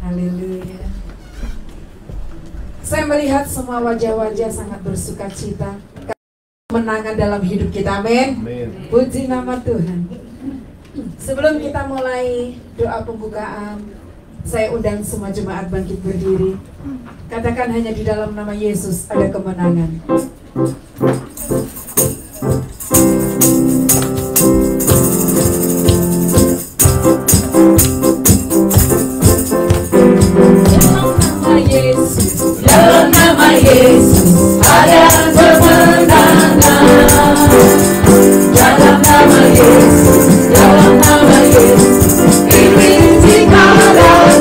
Haleluya. Saya melihat semua wajah-wajah sangat bersuka cita, kemenangan dalam hidup kita. Amin. Puji nama Tuhan. Sebelum kita mulai doa pembukaan, saya undang semua jemaat bangkit berdiri. Katakan, hanya di dalam nama Yesus ada kemenangan. Dalam nama Yesus ada kemenangan. Dalam nama Yesus, dalam nama Yesus iblis dikalahkan.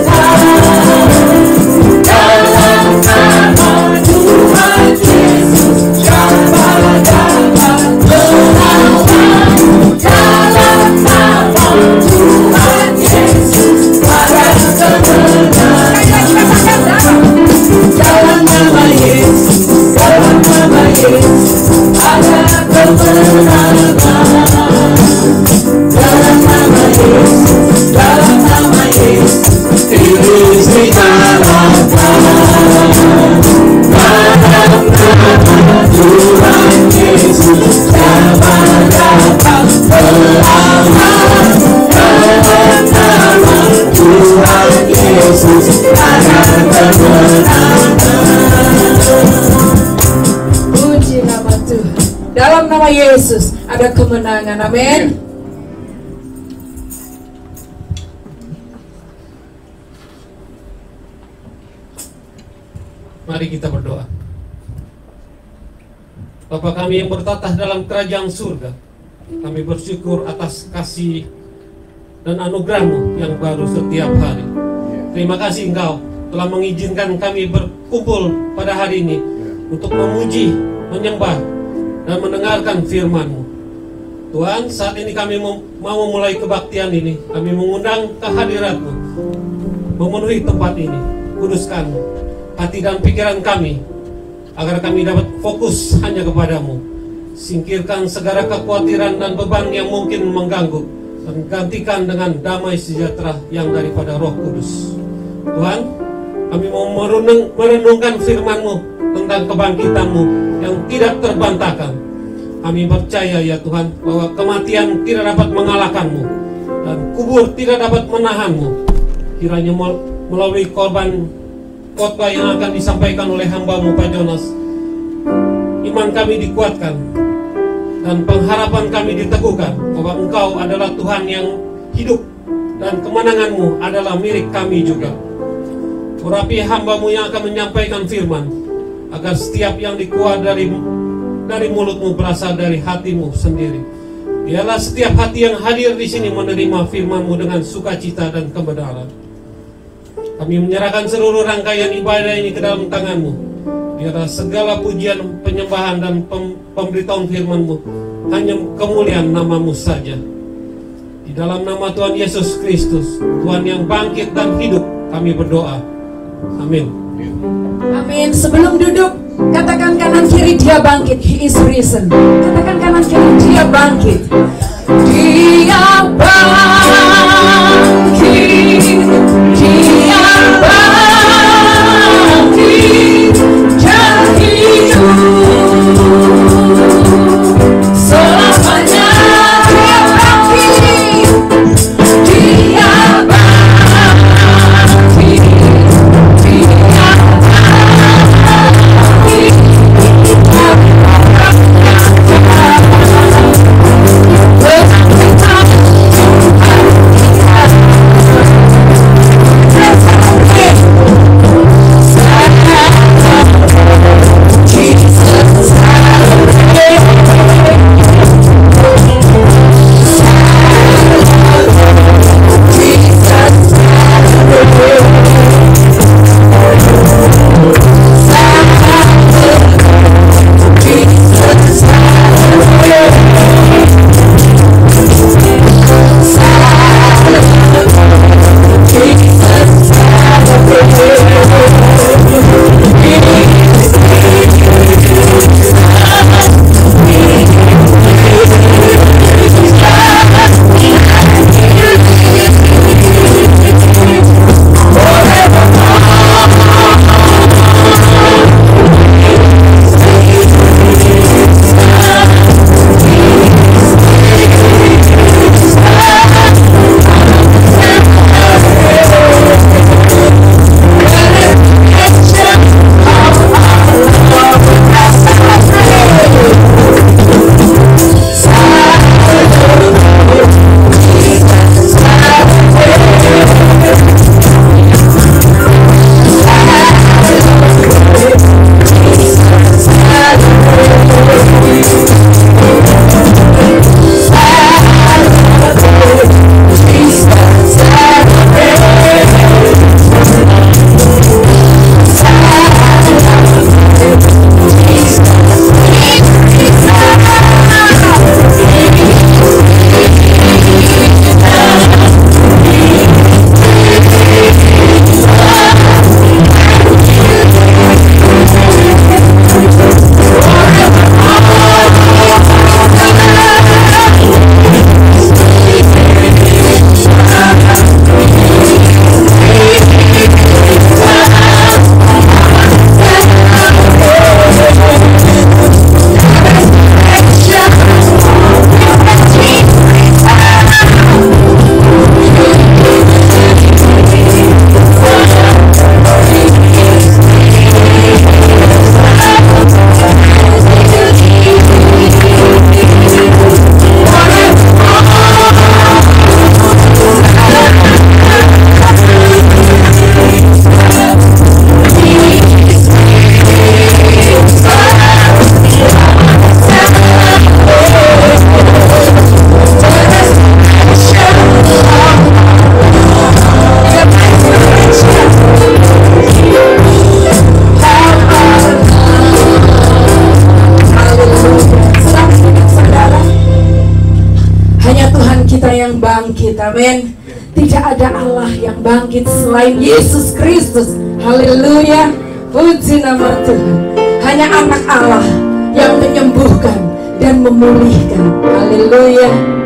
Dalam nama Tuhan Yesus siapa dapat melawan. Dalam nama Tuhan Yesus ada kemenangan. Dalam nama Yesus, dalam nama Yesus ada kemenangan. Dalam nama Yesus, dalam nama Yesus iblis dikalahkan. Dalam nama Tuhan Yesus siapa dapat melawan. Dalam nama Tuhan Yesus ada kemenangan. Puji nama Tuhan. Dalam nama Yesus ada kemenangan. Amin. Mari kita berdoa. Bapa kami yang bertatah dalam kerajaan surga, kami bersyukur atas kasih dan anugerah-Mu yang baru setiap hari. Terima kasih Engkau telah mengizinkan kami berkumpul pada hari ini untuk memuji, menyembah, dan mendengarkan firman-Mu. Tuhan, saat ini kami mau memulai kebaktian ini. Kami mengundang kehadirat-Mu, memenuhi tempat ini. Kuduskan hati dan pikiran kami, agar kami dapat fokus hanya kepadamu. Singkirkan segala kekhawatiran dan beban yang mungkin mengganggu, dan gantikan dengan damai sejahtera yang daripada Roh Kudus. Tuhan, kami mau merenungkan firman-Mu tentang kebangkitan-Mu yang tidak terbantahkan. Kami percaya ya Tuhan, bahwa kematian tidak dapat mengalahkan-Mu, dan kubur tidak dapat menahan-Mu. Kiranya melalui khotbah yang akan disampaikan oleh hamba-Mu Pak Jonas, iman kami dikuatkan dan pengharapan kami diteguhkan bahwa Engkau adalah Tuhan yang hidup dan kemenangan-Mu adalah milik kami juga. Urapi hamba-Mu yang akan menyampaikan firman, agar setiap yang dikeluar dari mulut-Mu berasal dari hati-Mu sendiri. Biarlah setiap hati yang hadir di sini menerima firman-Mu dengan sukacita dan kebenaran. Kami menyerahkan seluruh rangkaian ibadah ini ke dalam tangan-Mu. Biarlah segala pujian, penyembahan, dan pemberitahuan firman-Mu hanya kemuliaan nama-Mu saja. Di dalam nama Tuhan Yesus Kristus, Tuhan yang bangkit dan hidup, kami berdoa. Amin. Amin. Sebelum duduk, katakan kanan kiri, dia bangkit. He is risen. Katakan kanan kiri, dia bangkit. Dia bangkit. Dia bangkit. Dan hidup selamanya. Dia bangkit. Dia bangkit. Dia Amin. Tidak ada Allah yang bangkit selain Yesus Kristus. Haleluya. Puji nama Tuhan. Hanya anak Allah yang menyembuhkan dan memulihkan. Haleluya.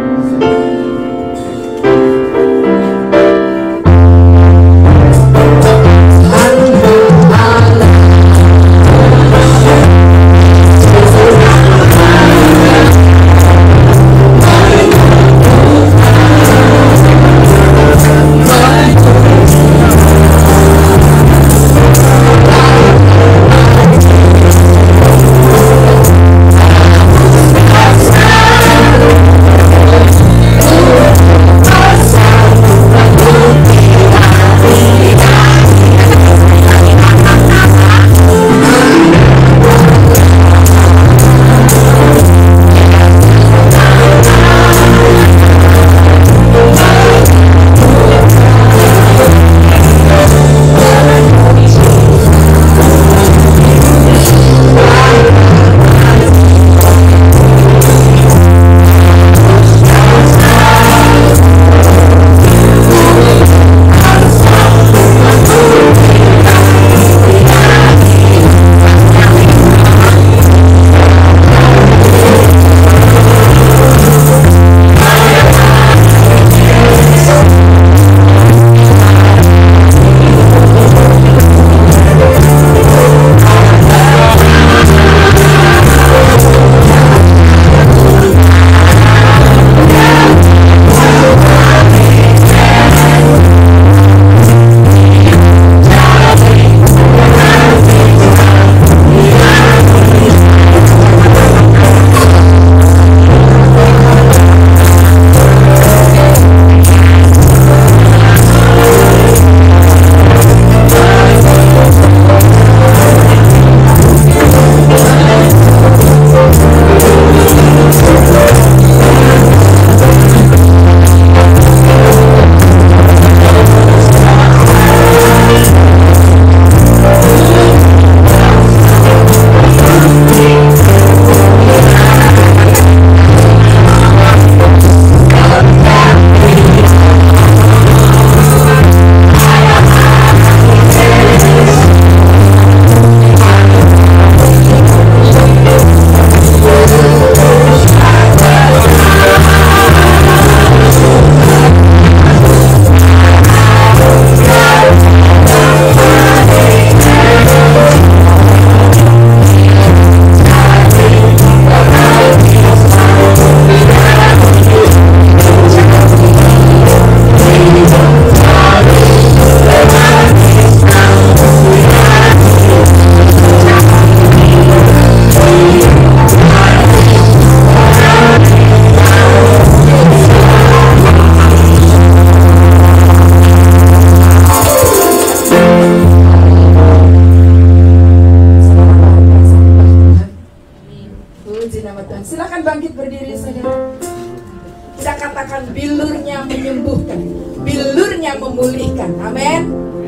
memulihkan. Amin.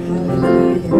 Hallelujah.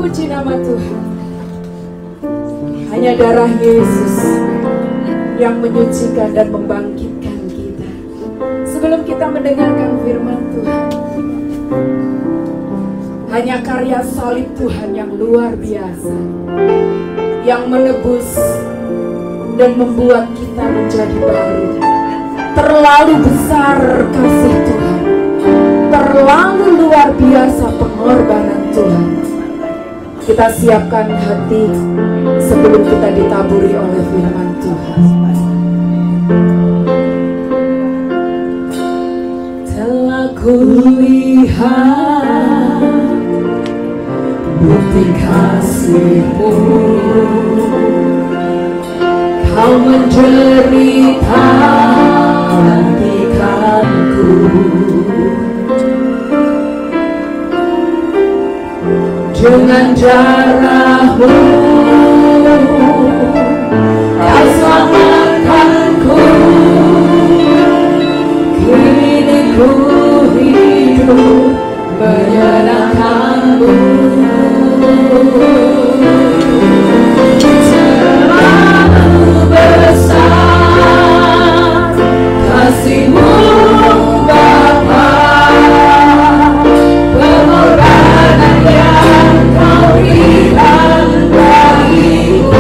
Puji nama Tuhan. Hanya darah Yesus yang menyucikan dan membangkitkan kita. Sebelum kita mendengarkan firman Tuhan, hanya karya salib Tuhan yang luar biasa, yang menebus dan membuat kita menjadi baru. Terlalu besar kasih Tuhan, terlalu luar biasa pengorbanan Tuhan. Kita siapkan hati sebelum kita ditaburi oleh firman Tuhan. Telah kulihat bukti kasih-Mu, Kau menderita gantikanku. Dengan darah-Mu Kau selamatkanku. Kini ku hidup menyenangkan-Mu. Terlalu besar kasih-Mu Bapa, pengorbanan yang Kau berikan bagiku.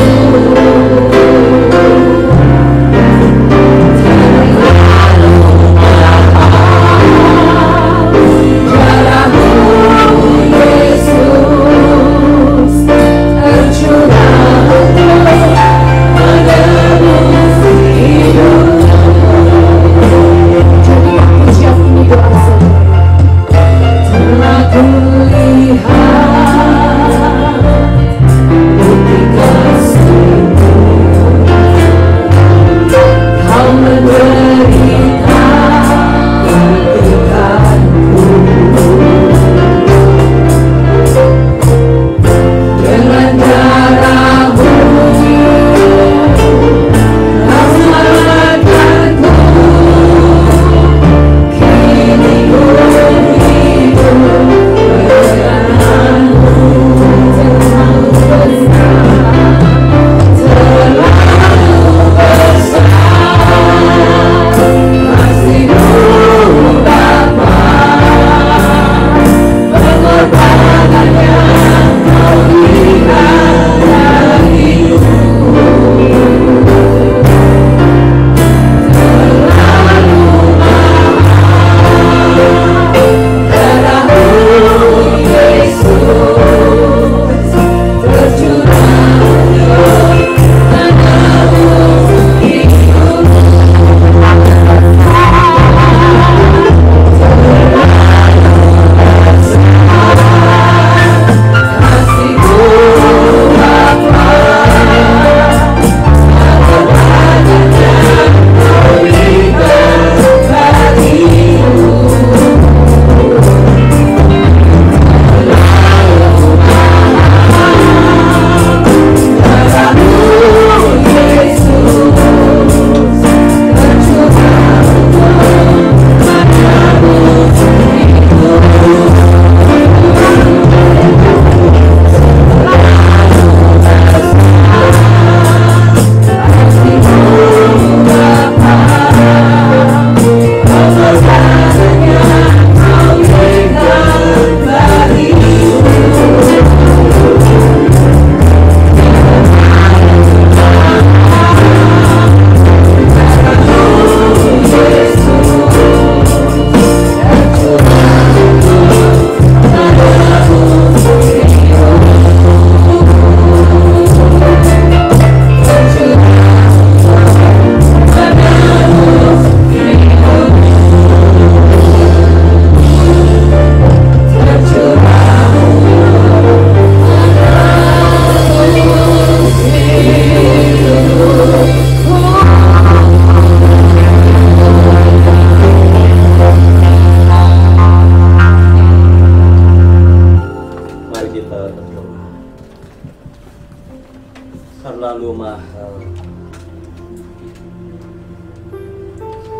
terlalu mahal,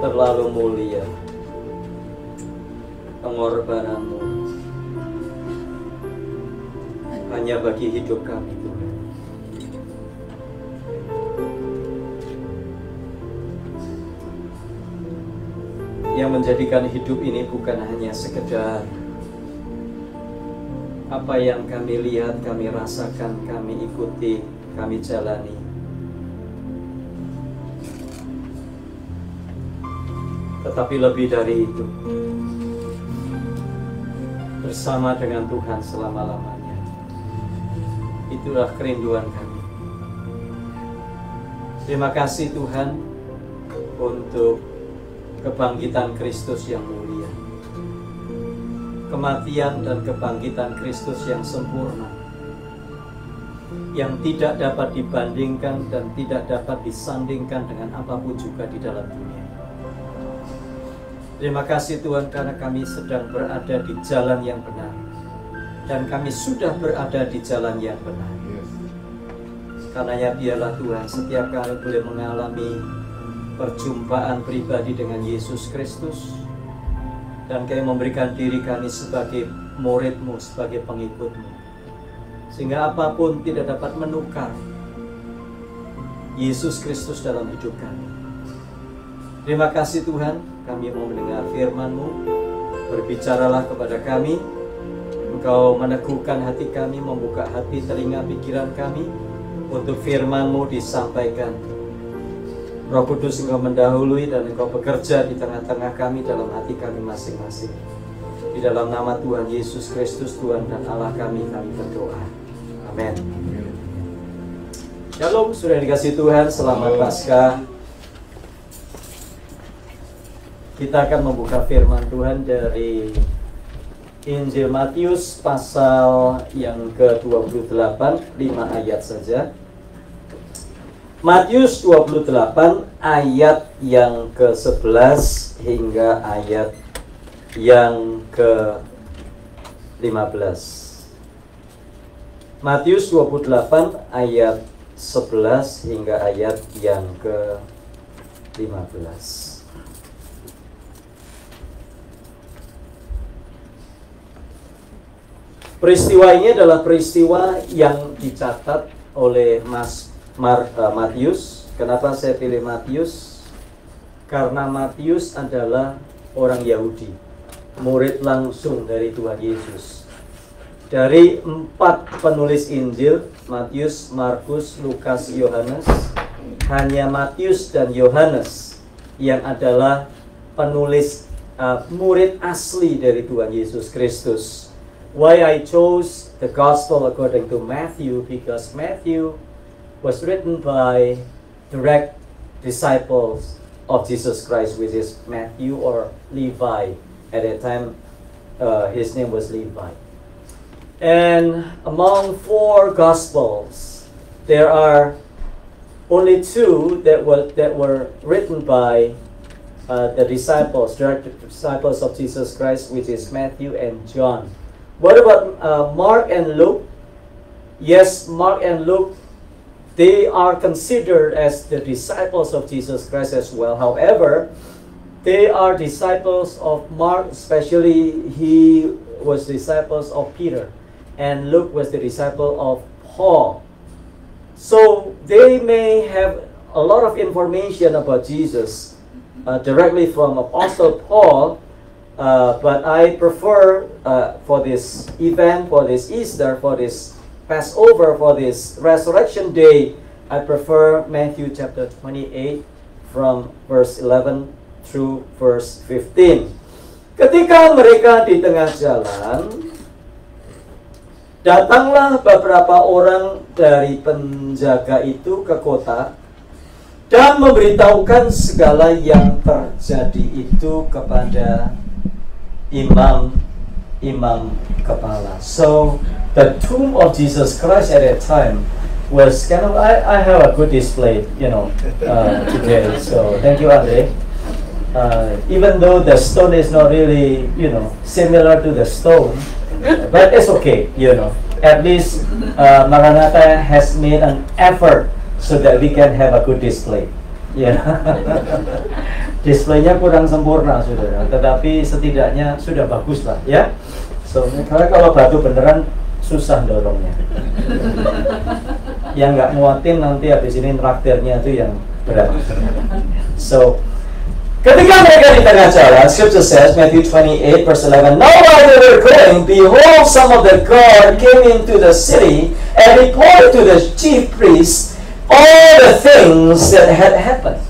terlalu mulia pengorbananmu. hanya bagi hidup kami, Tuhan. Yang menjadikan hidup ini bukan hanya sekedar apa yang kami lihat, kami rasakan, kami ikuti, kami jalani. Tetapi lebih dari itu, bersama dengan Tuhan selama-lamanya. Itulah kerinduan kami. Terima kasih Tuhan untuk kebangkitan Kristus yang mulia, kematian dan kebangkitan Kristus yang sempurna, yang tidak dapat dibandingkan dan tidak dapat disandingkan dengan apapun juga di dalam dunia. Terima kasih Tuhan karena kami sedang berada di jalan yang benar, dan kami sudah berada di jalan yang benar. Karenanya biarlah Tuhan setiap kali boleh mengalami perjumpaan pribadi dengan Yesus Kristus, dan kami memberikan diri kami sebagai murid-Mu, sebagai pengikut-Mu, sehingga apapun tidak dapat menukar Yesus Kristus dalam hidup kami. Terima kasih Tuhan, kami mau mendengar firman-Mu. Berbicaralah kepada kami. Engkau meneguhkan hati kami, membuka hati, telinga, pikiran kami untuk firman-Mu disampaikan. Roh Kudus Engkau mendahului dan Engkau bekerja di tengah-tengah kami, dalam hati kami masing-masing. Di dalam nama Tuhan Yesus Kristus, Tuhan dan Allah kami berdoa. Amin. Shalom, sudah dikasih Tuhan, selamat Paskah. Kita akan membuka firman Tuhan dari Injil Matius pasal yang ke-28, 5 ayat saja. Matius 28 ayat yang ke-11 hingga ayat yang ke-15. Matius 28 ayat 11 hingga ayat yang ke-15. Peristiwa ini adalah peristiwa yang dicatat oleh Matius. Kenapa saya pilih Matius? Karena Matius adalah orang Yahudi, murid langsung dari Tuhan Yesus. Dari 4 penulis Injil, Matius, Markus, Lukas, Yohanes, hanya Matius dan Yohanes yang adalah penulis murid asli dari Tuhan Yesus Kristus. Why I chose the Gospel according to Matthew, because Matthew was written by direct disciples of Jesus Christ, which is Matthew or Levi. At that time, his name was Levi. And among 4 Gospels, there are only 2 that were written by the disciples, direct disciples of Jesus Christ, which is Matthew and John. What about Mark and Luke? Yes, Mark and Luke, they are considered as the disciples of Jesus Christ as well. However, they are disciples of Mark, especially he was disciples of Peter, and Luke was the disciple of Paul. So they may have a lot of information about Jesus directly from Apostle Paul, but I prefer for this event, for this Easter, for this Passover, for this Resurrection Day, I prefer Matthew chapter 28 from verse 11 through verse 15. Ketika mereka di tengah jalan, datanglah beberapa orang dari penjaga itu ke kota dan memberitahukan segala yang terjadi itu kepada imam kepala. So the tomb of Jesus Christ at that time was kind of, I have a good display, today. So thank you, Andre. Even though the stone is not really, similar to the stone, but it's okay, At least Maranatha has made an effort so that we can have a good display. Displaynya kurang sempurna, saudara, tetapi setidaknya sudah bagus lah, ya. So, kalau batu beneran susah dorongnya. Yang nggak muatin nanti habis ini traktirnya itu yang berat. So, ketika mereka di tengah jalan, Scripture says, Matthew 28 verse 11, now while they were going, behold, some of the guard came into the city and reported to the chief priests all the things that had happened.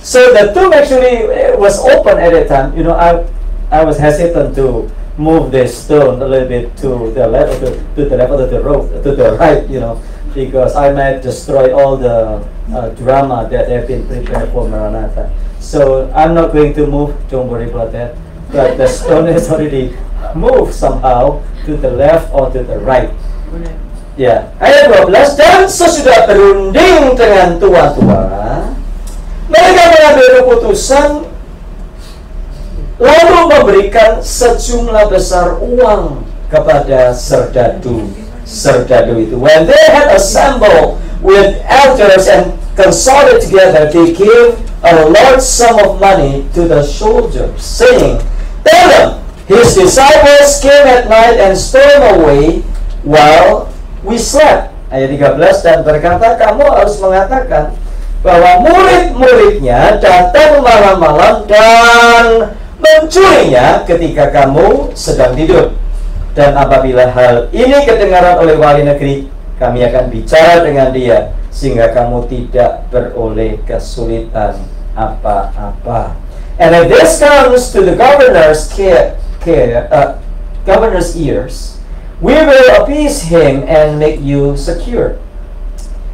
So the tomb actually was open at that time. You know, I was hesitant to move the stone a little bit to the left, or to the left, or to the right, you know, because I might destroy all the drama that have been prepared for Maranatha. So I'm not going to move. Don't worry about that. But the stone is already moved somehow to the left or to the right. Ya, ayat 12, dan sesudah berunding dengan tua-tua, mereka mengambil keputusan lalu memberikan sejumlah besar uang kepada serdadu itu. When they had assembled with elders and consulted together, they gave a large sum of money to the soldiers, saying, tell them, his disciples came at night and stole him away while we slept. Ayat 13, dan berkata, kamu harus mengatakan bahwa murid-muridnya datang malam-malam dan mencurinya ketika kamu sedang tidur. Dan apabila hal ini kedengaran oleh wali negeri, kami akan bicara dengan dia sehingga kamu tidak beroleh kesulitan apa-apa. And if this comes to the governor's ears, we will appease him and make you secure.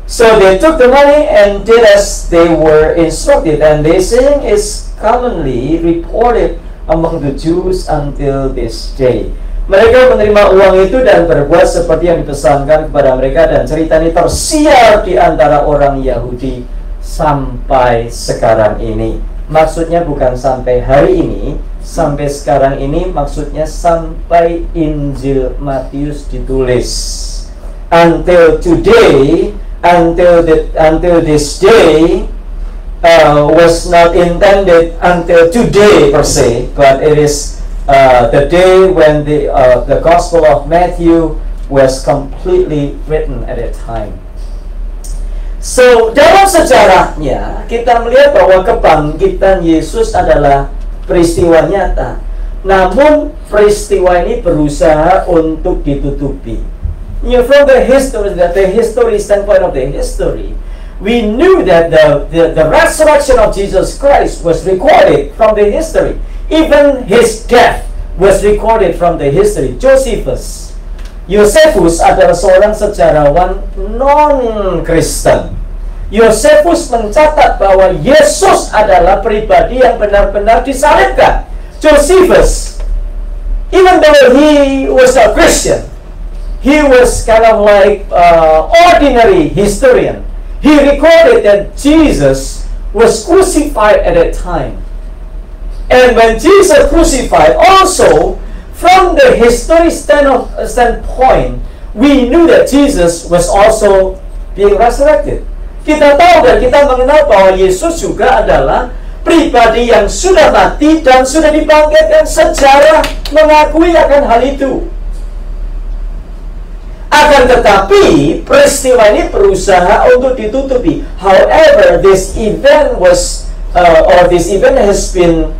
So they took the money and did as they were instructed, and this saying is commonly reported among the Jews until this day. Mereka menerima uang itu dan berbuat seperti yang dipesankan kepada mereka, dan cerita ini tersiar di antara orang Yahudi sampai sekarang ini. Maksudnya bukan sampai hari ini, sampai sekarang ini, maksudnya sampai Injil Matius ditulis. Until today, until this day was not intended until today per se, but it is the day when the Gospel of Matthew was completely written at that time. So, dalam sejarahnya kita melihat bahwa kebangkitan Yesus adalah peristiwa nyata. Namun peristiwa ini berusaha untuk ditutupi. You know, from the history standpoint of the history, we knew that the resurrection of Jesus Christ was recorded from the history. Even his death was recorded from the history. Josephus adalah seorang sejarawan non-Kristen. Josephus mencatat bahwa Yesus adalah pribadi yang benar-benar disalibkan. Josephus, even though he was a Christian, he was kind of like ordinary historian. He recorded that Jesus was crucified at that time. And when Jesus crucified, also from the history standpoint, we knew that Jesus was also being resurrected. Kita tahu dan kita mengenal bahwa Yesus juga adalah pribadi yang sudah mati dan sudah dibangkitkan. Sejarah mengakui akan hal itu. Akan tetapi peristiwa ini berusaha untuk ditutupi. However, this event has been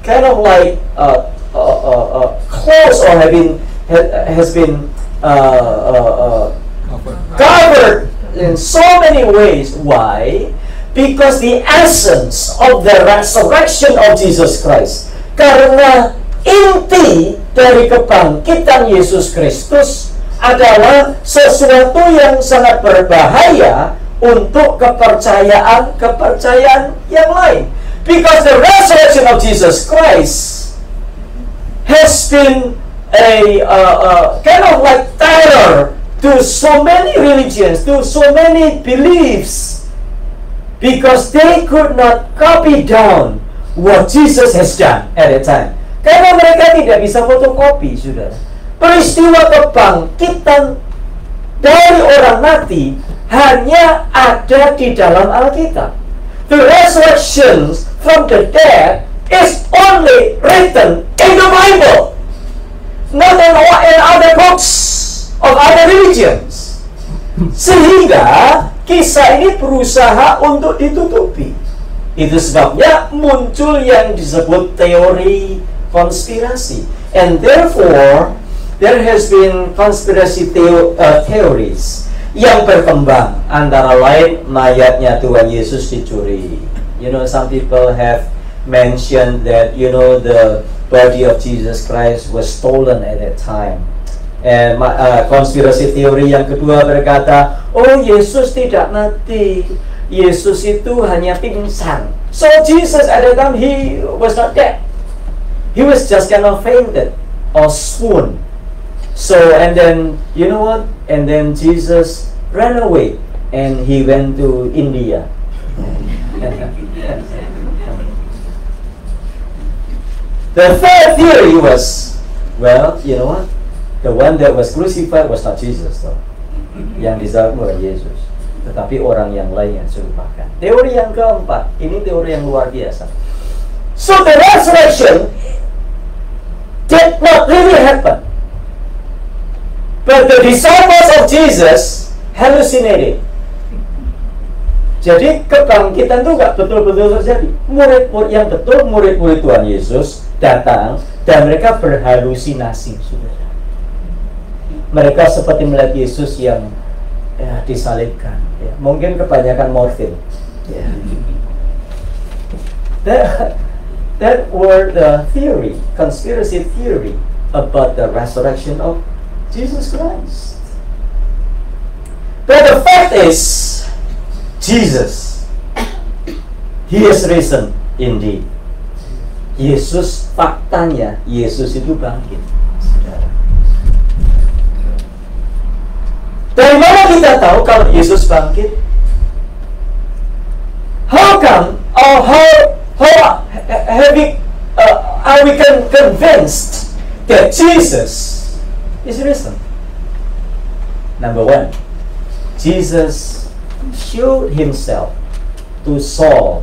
kind of like close or has been covered in so many ways. Why? Because the essence of the resurrection of Jesus Christ, karena inti dari kebangkitan Yesus Kristus adalah sesuatu yang sangat berbahaya untuk kepercayaan yang lain. Because the resurrection of Jesus Christ has been a kind of like terror to so many religions, to so many beliefs, because they could not copy down what Jesus has done at a time. Karena mereka tidak bisa fotokopi, saudara. Peristiwa kebangkitan dari orang mati hanya ada di dalam Alkitab. The resurrection from the dead is only written in the Bible, not in other books of other religions. Sehingga kisah ini berusaha untuk ditutupi. Itu sebabnya muncul yang disebut teori konspirasi. And therefore, there has been conspiracy theories yang berkembang, antara lain mayatnya Tuhan Yesus dicuri. You know, some people have mentioned that, you know, the body of Jesus Christ was stolen at that time. And konspirasi teori yang kedua berkata, oh, Yesus tidak mati, Yesus itu hanya pingsan. So Jesus at that time, he was not dead. He was just kind of fainted or swooned. So, and then, you know what? And then Jesus ran away and he went to India. The third theory was, well, you know what? The one that was crucified was not Jesus, though. Yang disalib bukan Yesus, tetapi orang yang lain yang serupakan. Teori yang keempat, ini teori yang luar biasa. So the resurrection did not really happen, but the disciples of Jesus hallucinated. Jadi kebangkitan itu nggak betul-betul terjadi. Murid-murid yang betul, murid-murid Tuhan Yesus datang dan mereka berhalusinasi, saudara. Mereka seperti melihat Yesus yang disalibkan. Ya. Mungkin kebanyakan morfin. Ya. That were the theory, conspiracy theory about the resurrection of Jesus Christ. But the fact is, Jesus, He is risen indeed. Yesus, faktanya, Yesus itu bangkit. Saudara. Dari mana kita tahu kalau Yesus bangkit? How come, or how are we convinced that Jesus is risen? Number one, Jesus showed himself to Saul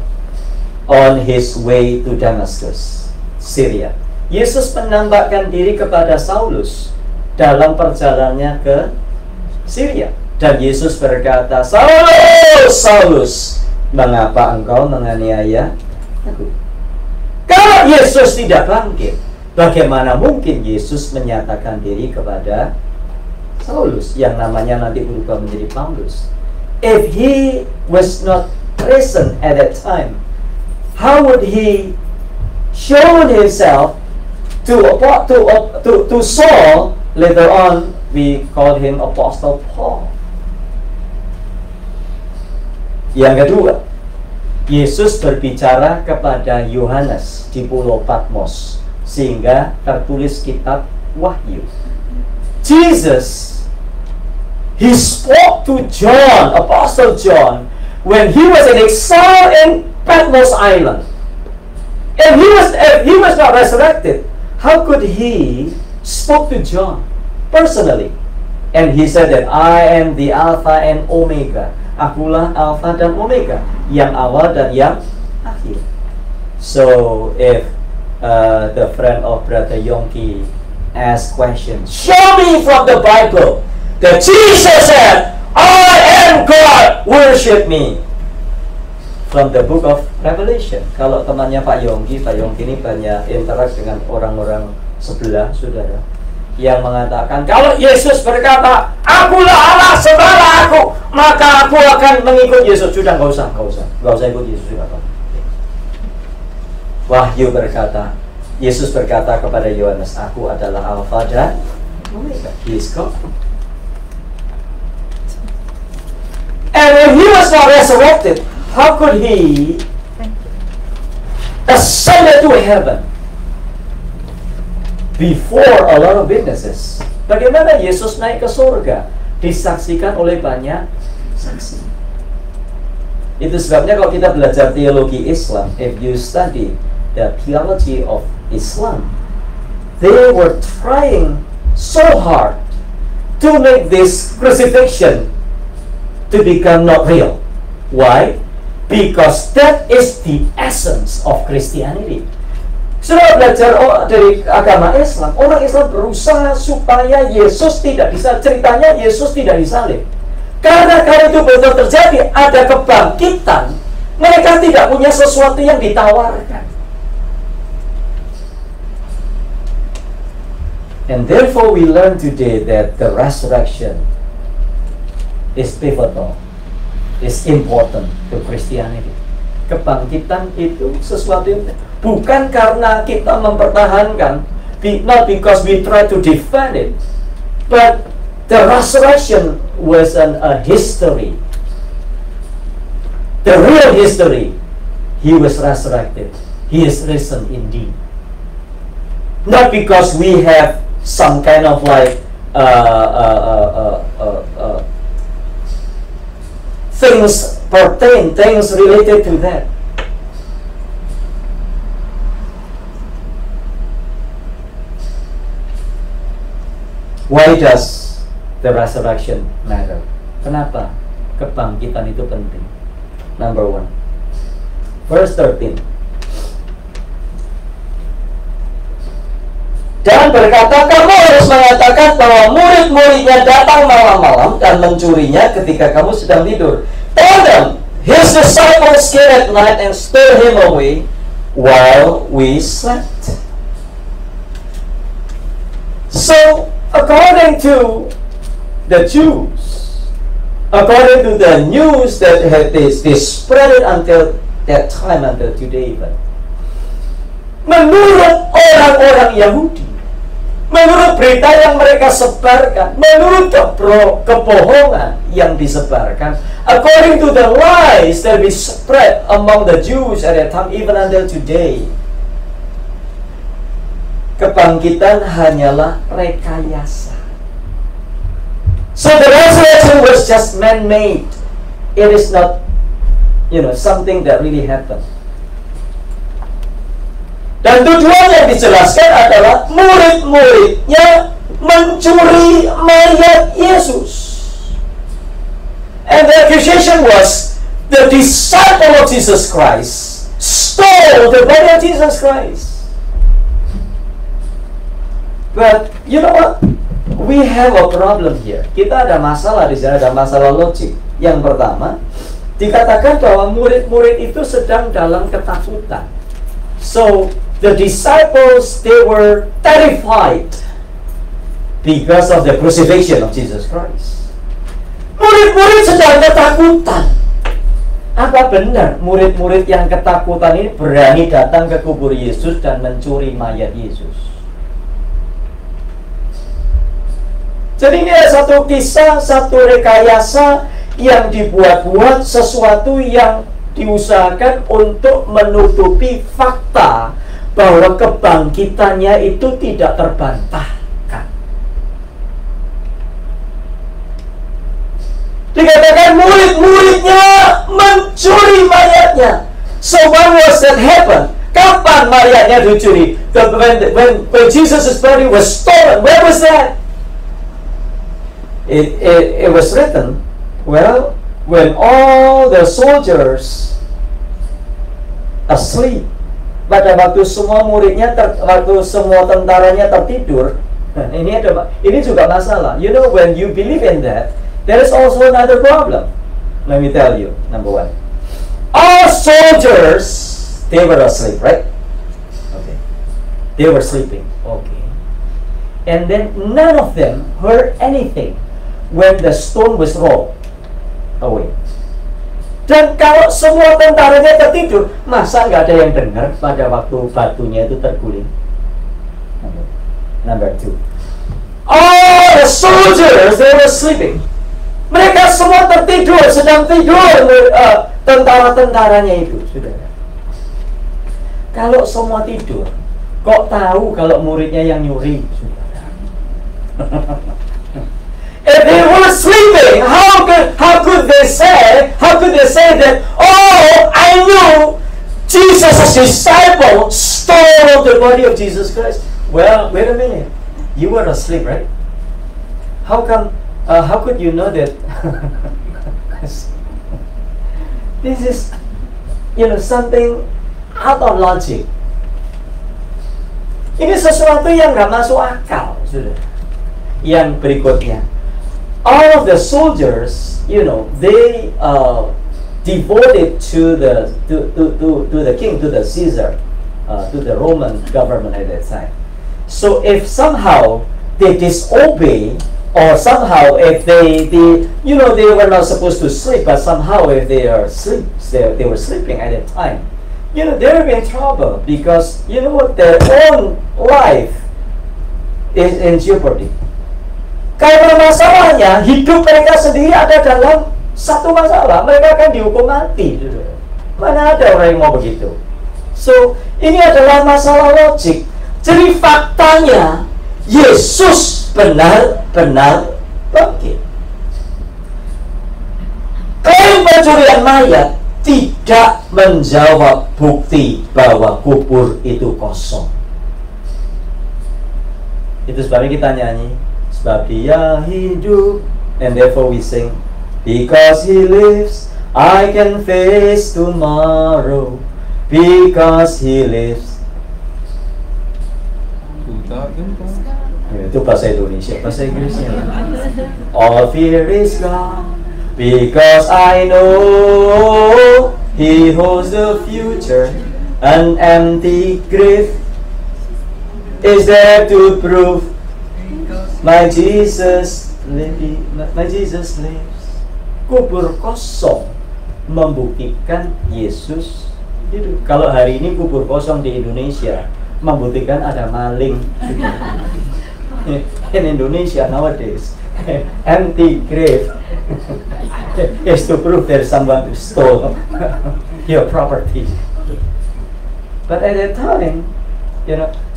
on his way to Damascus, Syria. Yesus menampakkan diri kepada Saulus dalam perjalanannya ke Syria. Dan Yesus berkata, Saulus, Saulus, mengapa engkau menganiaya aku? Kalau Yesus tidak bangkit, bagaimana mungkin Yesus menyatakan diri kepada Saulus yang namanya nanti berubah menjadi Paulus? If he was not present at that time, how would he show himself to Saul? Later on, we call him Apostle Paul. Yang kedua, Yesus berbicara kepada Yohanes di Pulau Patmos sehingga tertulis kitab Wahyu. Jesus, he spoke to John, Apostle John, when he was in exile in Patmos Island. And he was not resurrected. How could he spoke to John personally? And he said that I am the Alpha and Omega. Akulah Alpha dan Omega, yang awal dan yang akhir. So if the friend of Brother Yongki asks questions, show me from the Bible that Jesus said, I am God, worship me. From the book of Revelation. Kalau temannya Pak Yongki ini banyak interaksi dengan orang-orang sebelah, saudara, yang mengatakan kalau Yesus berkata, akulah Allah, sembahlah aku, maka aku akan mengikut Yesus. Sudah, nggak usah ikut Yesus, sudah. Wahyu berkata, Yesus berkata kepada Yohanes, aku adalah Alfa dan Omega. He is God. And when he was not resurrected, how could he ascend to heaven before a lot of witnesses? Bagaimana Yesus naik ke surga? Disaksikan oleh banyak saksi. Itu sebabnya kalau kita belajar teologi Islam, if you study the theology of Islam, they were trying so hard to make this crucifixion to become not real. Why? Because that is the essence of Christianity. Saudara belajar dari agama Islam, orang Islam berusaha supaya Yesus tidak ceritanya Yesus tidak disalib. Karena kalau itu betul terjadi, ada kebangkitan, mereka tidak punya sesuatu yang ditawarkan. And therefore we learn today that the resurrection is pivotal, is important to Christianity. Kebangkitan itu sesuatu yang bukan karena kita mempertahankan, not because we try to defend it, but the resurrection was a history. The real history. He was resurrected. He is risen indeed. Not because we have some kind of like things related to that. Why does the resurrection matter? Kenapa kebangkitan itu penting? Number 1, verse 13. Dan berkata, kamu harus mengatakan bahwa murid-muridnya datang malam-malam dan mencurinya ketika kamu sedang tidur. Tell them, his disciples came at night and stole him away while we slept. So, according to the Jews, according to the news that they spread it until that time, until today even, menurut orang-orang Yahudi, menurut berita yang mereka sebarkan, menurut kebohongan yang disebarkan, according to the lies that we spread among the Jews at that time, even until today, kebangkitan hanyalah rekayasa. So the resurrection was just man-made. It is not, something that really happened. Dan tujuan yang dijelaskan adalah murid-muridnya mencuri mayat Yesus. And the accusation was the disciple of Jesus Christ stole the body of Jesus Christ. But you know what? We have a problem here. Kita ada masalah di sini, ada masalah logik. Yang pertama, dikatakan bahwa murid-murid itu sedang dalam ketakutan. So the disciples, they were terrified because of the crucifixion of Jesus Christ. Murid-murid sedang ketakutan. Apa benar murid-murid yang ketakutan ini berani datang ke kubur Yesus dan mencuri mayat Yesus? Jadi ini ada satu kisah, satu rekayasa yang dibuat-buat, sesuatu yang diusahakan untuk menutupi fakta bahwa kebangkitannya itu tidak terbantahkan. Dikatakan murid-muridnya mencuri mayatnya. So when was that happen? Kapan mayatnya dicuri? When Jesus' body was stolen, where was that? It was written, well, when all the soldiers asleep, pada waktu semua muridnya, waktu semua tentaranya tertidur. Nah, ini juga masalah. You know, when you believe in that, there is also another problem. Let me tell you, number 1. All soldiers, they were asleep, right? Okay. They were sleeping. Okay. And then none of them heard anything when the stone was rolled away. Dan kalau semua tentaranya tertidur, masa nggak ada yang dengar pada waktu batunya itu terguling? Number 2. All the soldiers, they were sleeping. Mereka semua tertidur, sedang tidur, tentara-tentaranya itu, saudara. Kalau semua tidur, kok tahu kalau muridnya yang nyuri, saudara? If they were sleeping, how could they say that, oh, I knew Jesus' disciple stole the body of Jesus Christ? Well, wait a minute. You were asleep, right? How could you know that? This is, something out of logic. Ini sesuatu yang nggak masuk akal, sudah. Yang berikutnya, all of the soldiers, you know, they devoted to the king, to the Caesar, to the Roman government at that time. So if somehow they disobey, or somehow if they were not supposed to sleep, but somehow if they were sleeping at that time, they will be in trouble because their own life is in jeopardy. Karena masalahnya hidup mereka sendiri ada dalam satu masalah, mereka akan dihukum mati. Mana ada orang yang mau begitu? So ini adalah masalah logik. Jadi faktanya Yesus benar-benar bangkit. Klaim pencurian mayat tidak menjawab bukti bahwa kubur itu kosong. Itu sebabnya kita nyanyi, sebab Dia hidup, and therefore we sing, because He lives, I can face tomorrow. Because He lives. Itu bahasa Indonesia, bahasa Inggrisnya. All fear is gone, because I know He holds the future. An empty grave is there to prove my Jesus lives. Kubur kosong membuktikan Yesus hidup. Kalau hari ini kubur kosong di Indonesia membuktikan ada maling. In Indonesia nowadays, empty grave is to prove there's someone who stole your property. But at that time,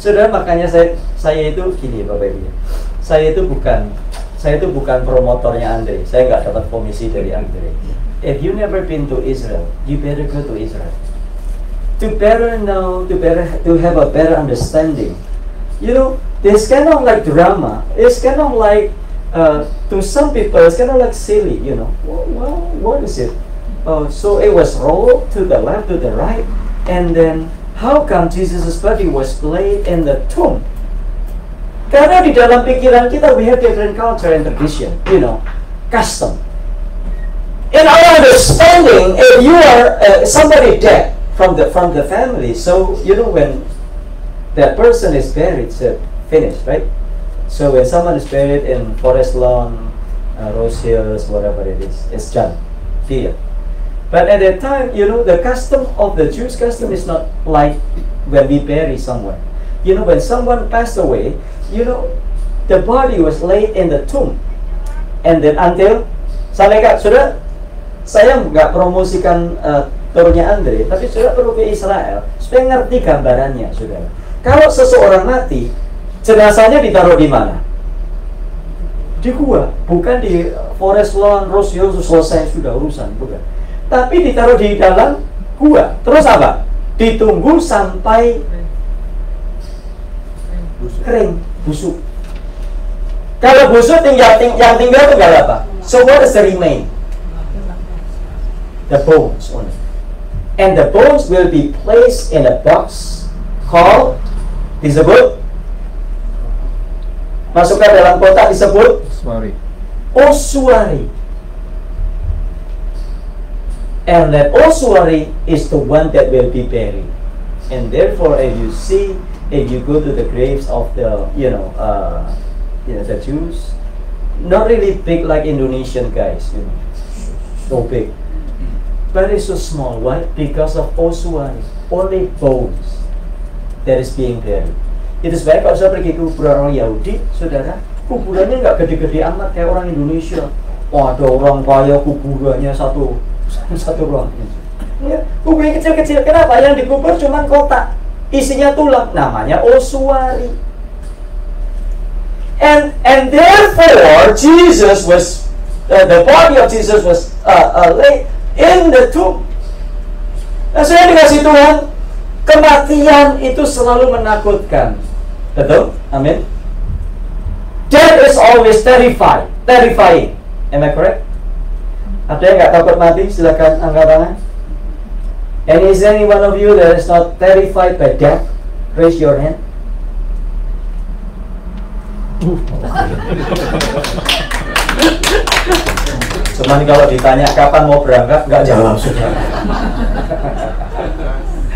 saudara, makanya saya itu gini, Bapak Ibu. Saya itu bukan promotornya Andre. Saya nggak dapat komisi dari Andre. If you never been to Israel, you better go to Israel. To better know, to have a better understanding. This kind of like drama. It's kind of like to some people, it's kind of like silly. Well, what is it? So it was rolled to the left, to the right, and then how come Jesus' body was laid in the tomb? Karena di dalam pikiran kita, we have different culture and tradition, custom. In our understanding, if you are somebody dead from the family, so when that person is buried, so finished, right? So when someone is buried in Forest Lawn, Rose Hills, whatever it is, it's done, period. But at that time, the custom of the Jewish custom is not like when we bury someone. When someone passed away, the body was laid in the tomb, and then until saudara, saya nggak promosikan turnya Andre, tapi saudara perlu ke Israel supaya ngerti gambarannya, saudara. Kalau seseorang mati, jenazahnya ditaruh di mana? Di gua, bukan di Forest Lawn, Rose Hills, selesai sudah urusan, bukan. Tapi ditaruh di dalam gua. Terus apa? Ditunggu sampai kering, busuk. Kalau busuk yang tinggal apa? So what is the remain? The bones only. And the bones will be placed in a box called, disebut, masukkan dalam kotak, disebut ossuary. And that ossuary is the one that will be buried. And therefore, if you go to the graves of the the Jews, not really big like Indonesian guys, so big, but it's so small. Why? Because of ossuary, only bones that is being buried. Itu sebabnya kalau saya pergi ke kuburan orang Yahudi, saudara, kuburannya nggak gede-gede amat kayak orang Indonesia. Ada orang kaya kuburannya satu ruang. Kuburan kecil-kecil. Kenapa? Yang dikubur cuma kotak, isinya tulang, namanya ossuary. And therefore Jesus was the body of Jesus was laid in the tomb. Nah, saya dikasih Tuhan, kematian itu selalu menakutkan. Betul? Amin. Death is always terrifying. Am I correct? Ada yang nggak takut mati? Silakan angkat tangan. And is any one of you that is not terrified by death? Raise your hand. Cuman kalau ditanya kapan mau berangkat, nggak jawab sudah.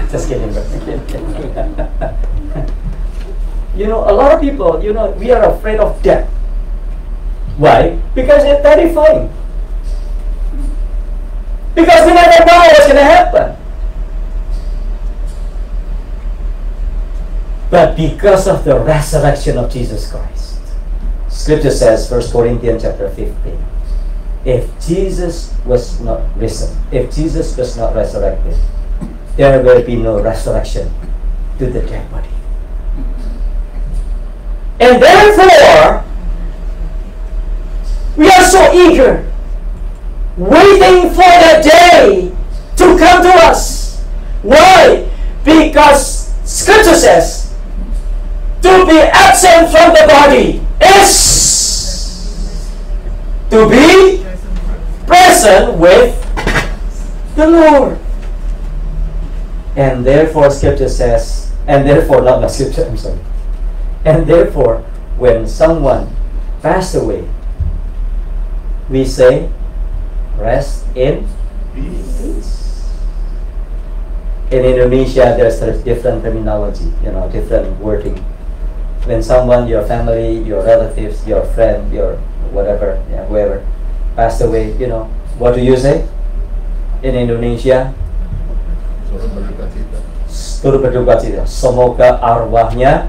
Just kidding. You know, a lot of people, you know, we are afraid of death. Why? Because it's terrifying. Because we never know what's going to happen. But because of the resurrection of Jesus Christ, Scripture says, 1 Corinthians chapter 15, if Jesus was not risen, if Jesus was not resurrected, there will be no resurrection to the dead body. And therefore, we are so eager, waiting for that day to come to us. Why? Because Scripture says, to be absent from the body is to be present with the Lord. And therefore, Scripture says, and therefore, not the Scripture, I'm sorry. And therefore, when someone passed away, we say, rest in peace. In Indonesia, there's a different terminology, you know, different wording. When someone, your family, your relatives, your friend, your whatever, yeah, whoever, passed away, you know, what do you say? In Indonesia, turut berduka cita. Semoga arwahnya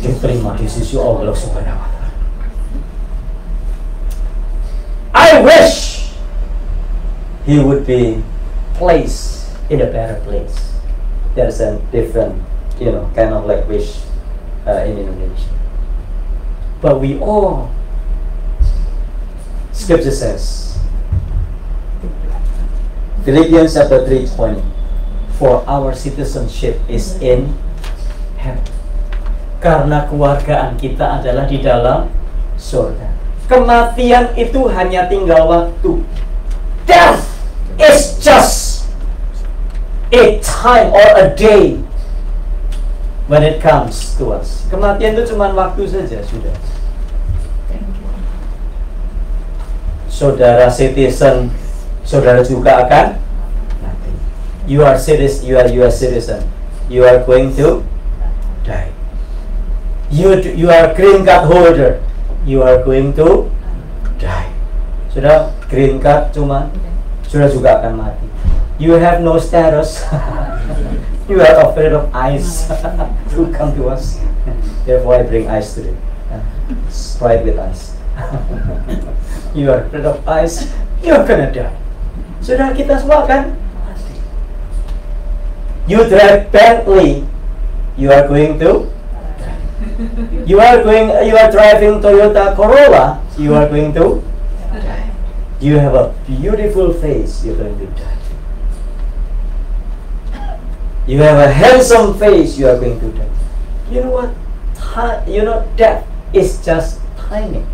diterima di sisi Allah Subhanahu wa Ta'ala. I wish he would be placed in a better place. There's a different, you know, kind of like wish in Indonesia. But we all, Scripture says, Philippians chapter 3:20, for our citizenship is in heaven. Karena kewargaan kita adalah di dalam surga. Kematian itu hanya tinggal waktu. Death is just a time or a day when it comes to us. Kematian itu cuma waktu saja, sudah. Saudara citizen, saudara juga akan mati. You are citizen, you are US citizen. You are going to die. You are green card holder. You are going to die. Sudah green card cuma, sudah juga akan mati. You have no status. You are afraid of ice to come to us. Therefore I bring ice today. Sprite with ice. You are afraid of ice. You are gonna die. Sudah kita semua kan mati. You drive Bentley. You are going to. You are driving Toyota Corolla, you are going to die. You have a beautiful face, you're going to die. You have a handsome face, you are going to die. You know what? Death is just timing.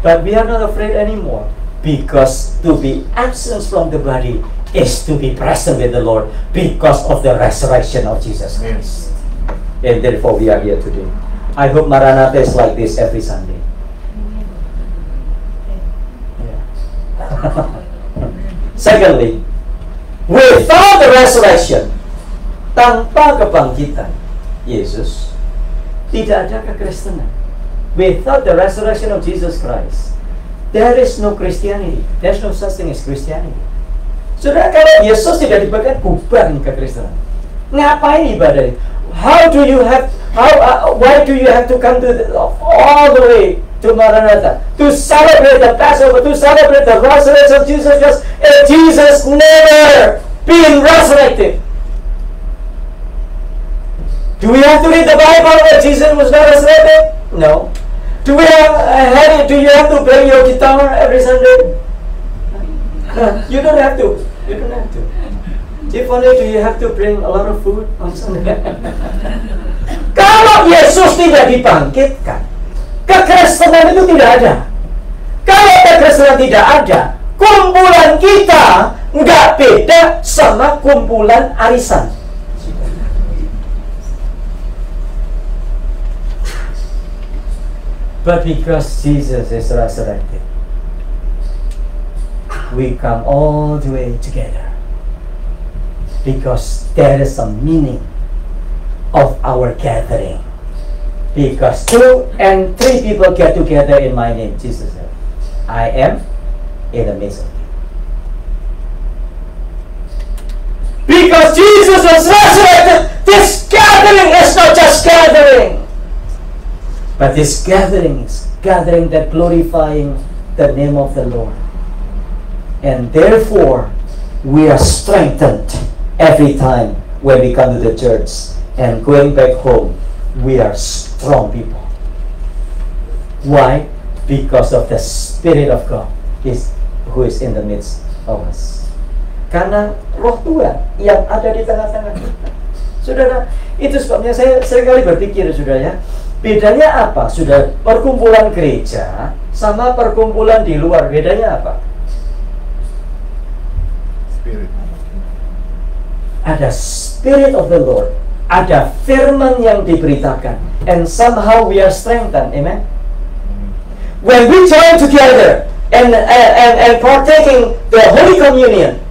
But we are not afraid anymore, because to be absent from the body is to be present with the Lord because of the resurrection of Jesus Christ. And therefore we are here today. I hope Maranatha is like this every Sunday. Yeah. Secondly, without the resurrection, tanpa kebangkitan Yesus, tidak ada kekristenan. Without the resurrection of Jesus Christ, there is no Christianity. There's no such thing as Christianity. Saudara, kalau Yesus tidak dibangkitkan, bubar kekristenan. Ngapain ibadah? Why do you have to come to all the way to Maranatha to celebrate the Passover, to celebrate the resurrection of Jesus Christ? If Jesus never been resurrected, do we have to read the Bible that Jesus was not resurrected? No. Do you have to play your guitar every Sunday? You don't have to. You don't have to. If only do you have to bring a lot of food on Sunday? Kalau Yesus tidak dibangkitkan, kekristenan itu tidak ada. Kalau kekristenan tidak ada, kumpulan kita nggak beda sama kumpulan arisan. But because Jesus is resurrected, we come all the way together. Because there is a meaning of our gathering. Because 2 and 3 people get together in my name, Jesus said, I am in the midst of you. Because Jesus was resurrected, this gathering is not just gathering, but this gathering is gathering that glorifying the name of the Lord. And therefore, we are strengthened every time when we come to the church. And going back home, we are strong people. Why? Because of the Spirit of God who is in the midst of us. Karena roh Tuhan yang ada di tengah-tengah kita. Saudara, itu sebabnya saya seringkali berpikir, saudara ya, bedanya apa? Sudah perkumpulan gereja sama perkumpulan di luar, bedanya apa? Spirit. Ada Spirit of the Lord, ada firman yang diberitakan, and somehow we are strengthened. Amen. When we join together and partaking the Holy Communion,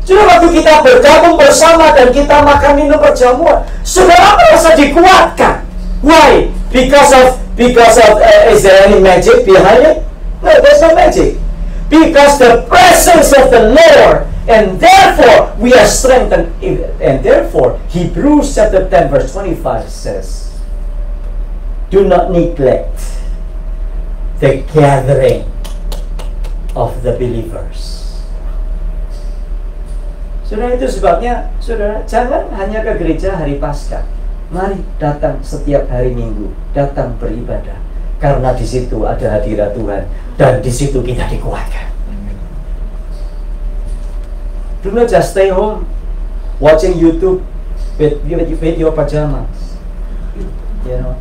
sudah waktu kita bergabung bersama dan kita makan minum perjamuan, saudara merasa dikuatkan. Why? Because of is there any magic behind it? No, there's no magic. Because the presence of the Lord, and therefore we are strengthened. And therefore, Hebrews chapter 10 verse 25 says, do not neglect the gathering of the believers. Saudara, itu sebabnya, saudara, jangan hanya ke gereja hari Paskah. Mari datang setiap hari Minggu, datang beribadah. Karena di situ ada hadirat Tuhan, dan di situ kita dikuatkan. Do not just stay home watching YouTube with your pajamas, you know,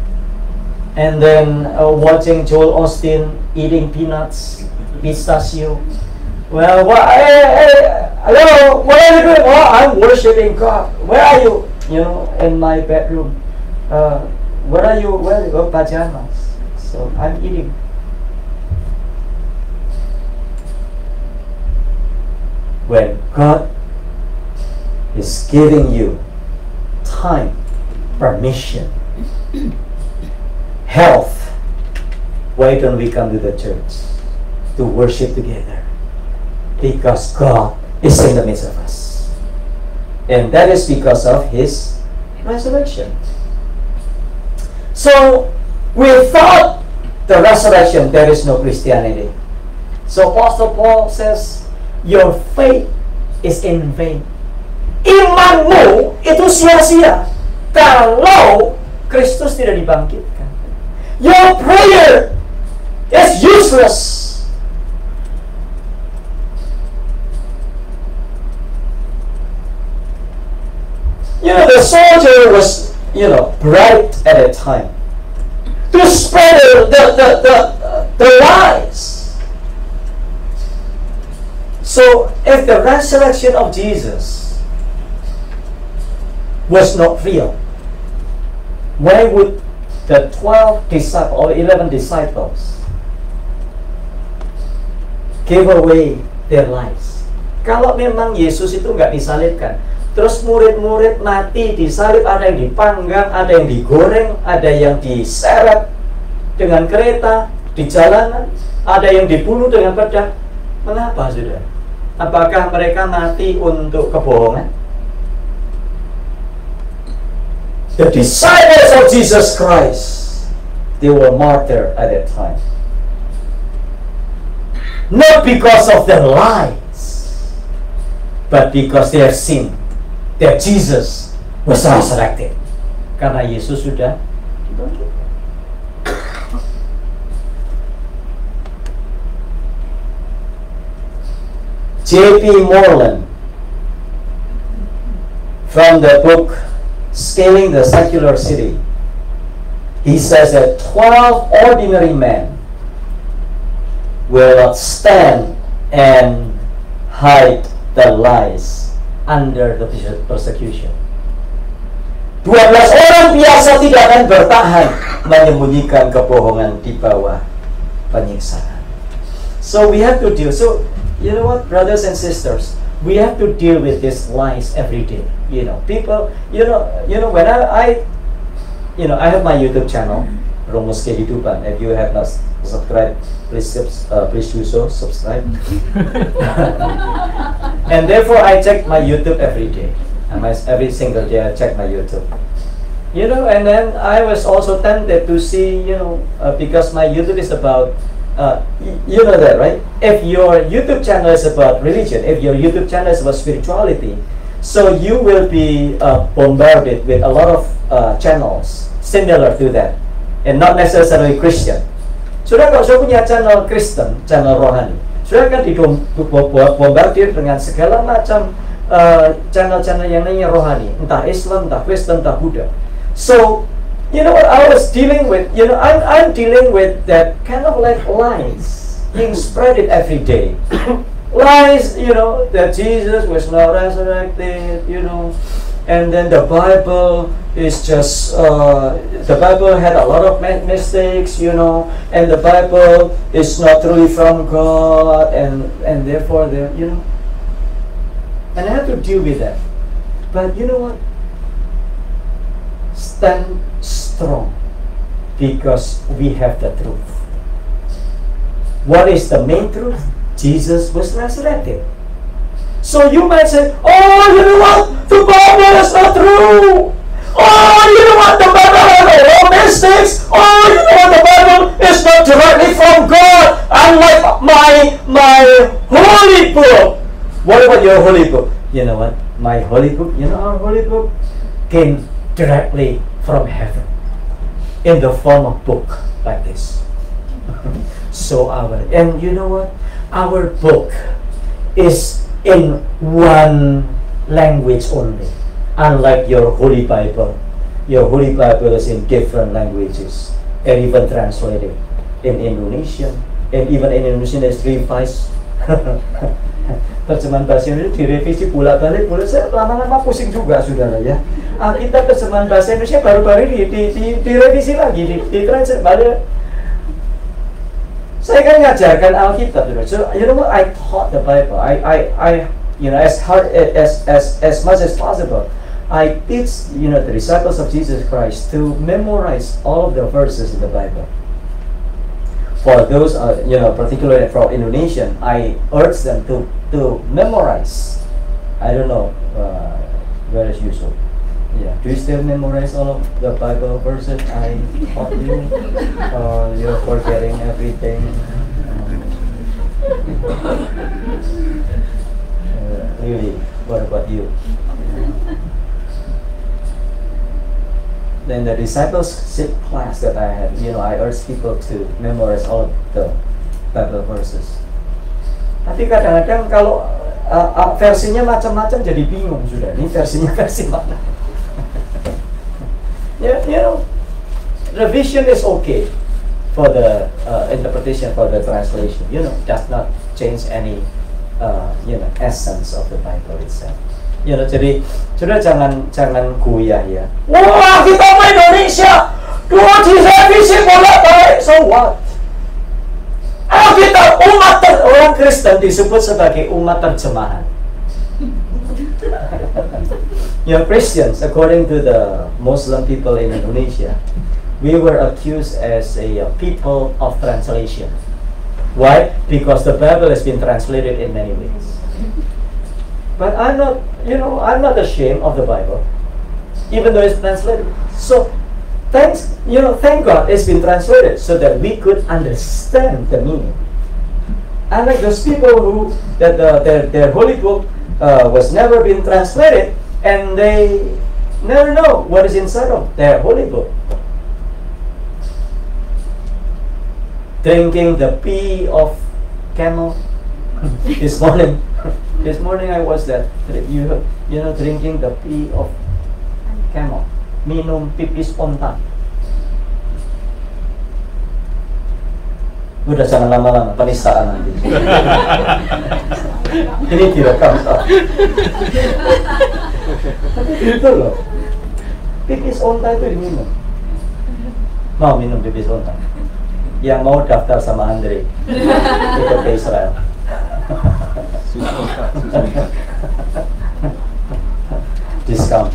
and then watching Joel Osteen eating peanuts, pistachio. Well, hello, what are you doing? Oh, I'm worshiping God. Where are you? You know, in my bedroom. Where are you? Oh, pajamas. So I'm eating. When God is giving you time, permission, health, why don't we come to the church to worship together? Because God is in the midst of us. And that is because of His resurrection. So, without the resurrection, there is no Christianity. So, Apostle Paul says, your faith is in vain. Imanmu itu sia-sia kalau Kristus tidak dibangkitkan. Your prayer is useless. You know, the soldier was, bright at a time to spread the lies. So, if the resurrection of Jesus was not real, why would the 12 disciples or 11 disciples give away their lives? Kalau memang Yesus itu nggak disalibkan, terus murid-murid mati disalib, ada yang dipanggang, ada yang digoreng, ada yang diseret dengan kereta di jalanan, ada yang dibunuh dengan pedang. Mengapa, saudara? Apakah mereka mati untuk kebohongan? The disciples of Jesus Christ, they were martyred at that time. Not because of their lies, but because they have seen that Jesus was resurrected. Karena Yesus sudah dibangkitkan. J.P. Moreland, from the book Scaling the Secular City, he says that 12 ordinary men will not stand and hide the lies under the persecution. 12 orang biasa tidak akan bertahan menyembunyikan kebohongan di bawah penyiksaan. So we have to deal. So you know what, brothers and sisters, we have to deal with these lies every day. You know, people. You know when I have my YouTube channel, Rumus Kehidupan. If you have not subscribed, please do so. Subscribe. And therefore, I check my YouTube every day. And every single day, I check my YouTube. You know, and then I was also tempted to see, because my YouTube is about, you know that, right? If your YouTube channel is about religion, if your YouTube channel is about spirituality, so you will be bombarded with a lot of channels similar to that, and not necessarily Christian. Sudah kalau saya punya channel Kristen, channel rohani, sudah akan dibombardir dengan segala macam channel-channel yang lainnya rohani, entah Islam, entah Kristen, entah Buddha. So, you know what I was dealing with? You know, I'm dealing with that kind of like lies being spread it every day. Lies, you know, that Jesus was not resurrected, you know, and then the Bible is just the Bible had a lot of mistakes, you know, and the Bible is not truly from God, and therefore you know, and I have to deal with that. But you know what? Stand strong, because we have the truth. What is the main truth? Jesus was resurrected. So you might say, oh, you know what? The Bible is not true. Oh, you know what? The Bible has a lot of mistakes. Oh, you know what? The Bible is not directly from God. Unlike my holy book. What about your holy book? You know what? My holy book, you know our holy book came directly from heaven in the form of book like this. So and you know what? Our book is in one language only, unlike your Holy Bible. Your Holy Bible is in different languages, and even translated in Indonesian, and even in Indonesian is revised. Terjemahan bahasa Indonesia direvisi bolak-balik, saya lama-lama pusing juga, saudara ya. Kita terjemahan bahasa Indonesia baru-baru direvisi lagi, ditranslate balik. Saya kan ngajarkan Alkitab, so you know what? I taught the Bible. I you know, as much as possible, I teach, you know, the disciples of Jesus Christ to memorize all of the verses in the Bible. For those, you know, particularly from Indonesian, I urge them to memorize. I don't know where is Yusuf. Yeah, do you still memorize all of the Bible verses I taught you? You're forgetting everything. Really, what about you? Then the discipleship class that I had, you know, I urge people to memorize all of the Bible verses. Tapi kadang-kadang kalau versinya macam-macam jadi bingung sudah. Ini versinya versi mana? You know, revision is okay for the interpretation, for the translation. You know, does not change any you know, essence of the Bible itself. You know, jadi sudah jangan goyah ya. Wah, kita mau Indonesia, dua direvisi bolak-balik, so what? Kita orang Kristen disebut sebagai umat terjemahan. You know, Christians, according to the Muslim people in Indonesia, we were accused as a people of translation. Why? Because the Bible has been translated in many ways. But I'm not, you know, I'm not ashamed of the Bible, even though it's translated. So, thank God it's been translated so that we could understand the meaning. Unlike those people who their holy book was never been translated, and they never know what is inside of their holy book. Drinking the pee of camel. This morning I was that, you know, drinking the pee of camel. Minum pipis onta. Udah jangan lama-lama, penistaan nanti. Ini direkam. Tapi itu loh, pipis onta itu diminum. Mau minum pipis unta? Yang mau daftar sama Andre ikut ke Israel. Discount.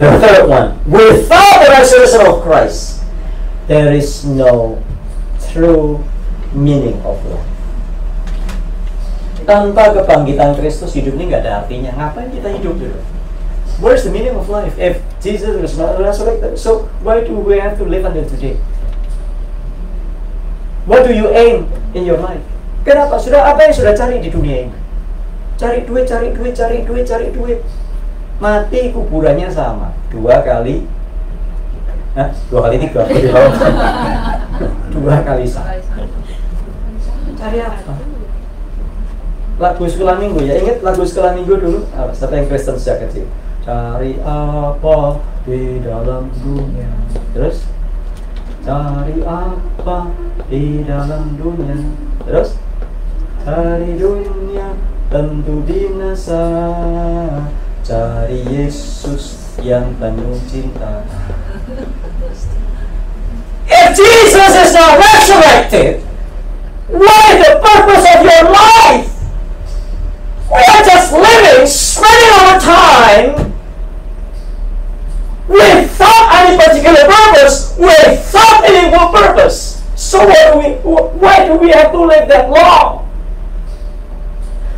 The third one, without the resurrection of Christ, there is no true meaning of life. Tanpa kebangkitan Kristus, hidup ini nggak ada artinya. Ngapain kita hidup dulu? Where's the meaning of life? If Jesus was not resurrected, so why do we have to live until today? What do you aim in your life? Kenapa? Apa yang sudah cari di dunia ini? Cari duit, cari duit, cari duit, cari duit. Mati kuburannya sama. 2 kali 3 2 kali sama. Cari apa? Lagu sekolah minggu ya, ingat lagu sekolah minggu dulu? Siapa yang Kristen sejak kecil? Cari apa di dalam dunia? Terus? Cari apa di dalam dunia? Terus? Cari dunia tentu binasa. Cari Yesus yang penuh cinta. If Jesus is not resurrected, what is the purpose of your life? We are just living, spending our time without any particular purpose, without any good purpose. So why do we have to live that long?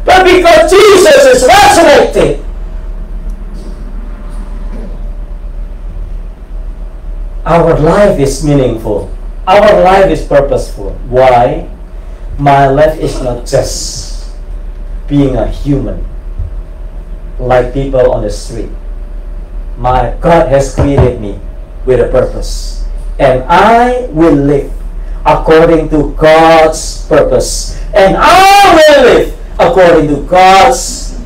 But because Jesus is resurrected, our life is meaningful. Our life is purposeful. Why? My life is not just being a human like people on the street. My God has created me with a purpose, and I will live according to God's purpose, and I will live according to God's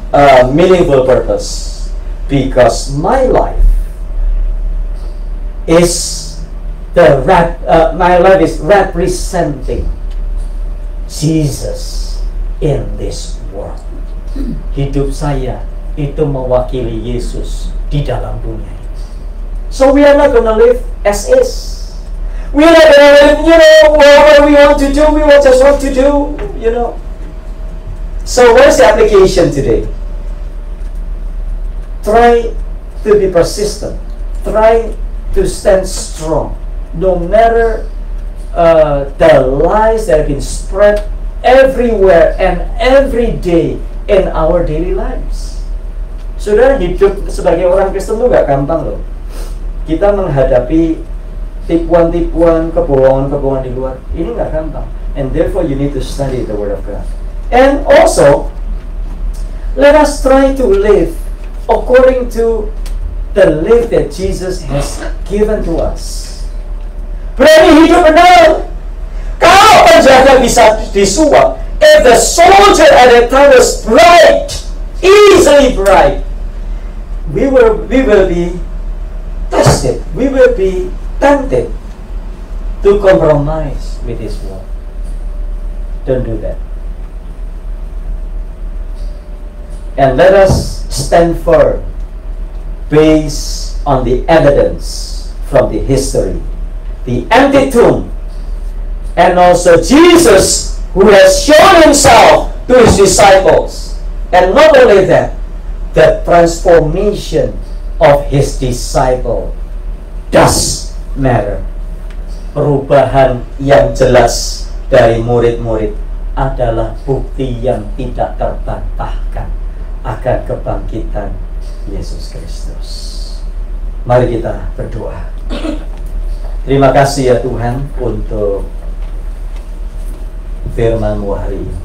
meaningful purpose, because my life is my life is representing Jesus in this world. Hidup saya itu mewakili Yesus di dalam dunia ini. So we are not gonna live as is. We are not gonna live, whatever we want to do, we will just want to do, So what is the application today? Try to be persistent. Try to stand strong, no matter the lies that have been spread everywhere and every day in our daily lives. Saudara, hidup sebagai orang Kristen itu gak gampang loh. Kita menghadapi tipuan-tipuan, kebohongan-kebohongan di luar. Ini gak gampang. And therefore you need to study the Word of God. And also, let us try to live according to the life that Jesus has given to us. Berani hidup benar. Kalau penjaga bisa disuap, if the soldier at that time was bright, easily bright, we will be tested. We will be tempted to compromise with His word. Don't do that. And let us stand firm based on the evidence from the history, the empty tomb, and also Jesus, who has shown Himself to His disciples. And not only that, the transformation of His disciple does matter. Perubahan yang jelas dari murid-murid adalah bukti yang tidak terbantahkan akan kebangkitan Yesus Kristus. Mari kita berdoa. Terima kasih ya Tuhan untuk firman-Mu hari ini.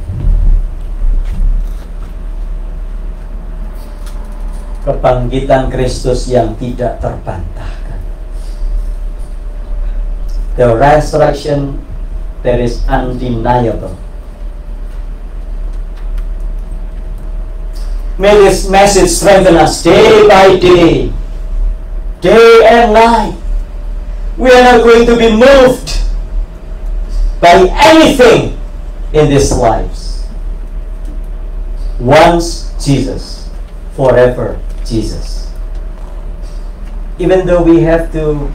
Kebangkitan Kristus yang tidak terbantahkan. The resurrection that is undeniable. May this message strengthen us day by day, day and night. We are not going to be moved by anything in these lives. Once Jesus, forever Jesus. Even though we have to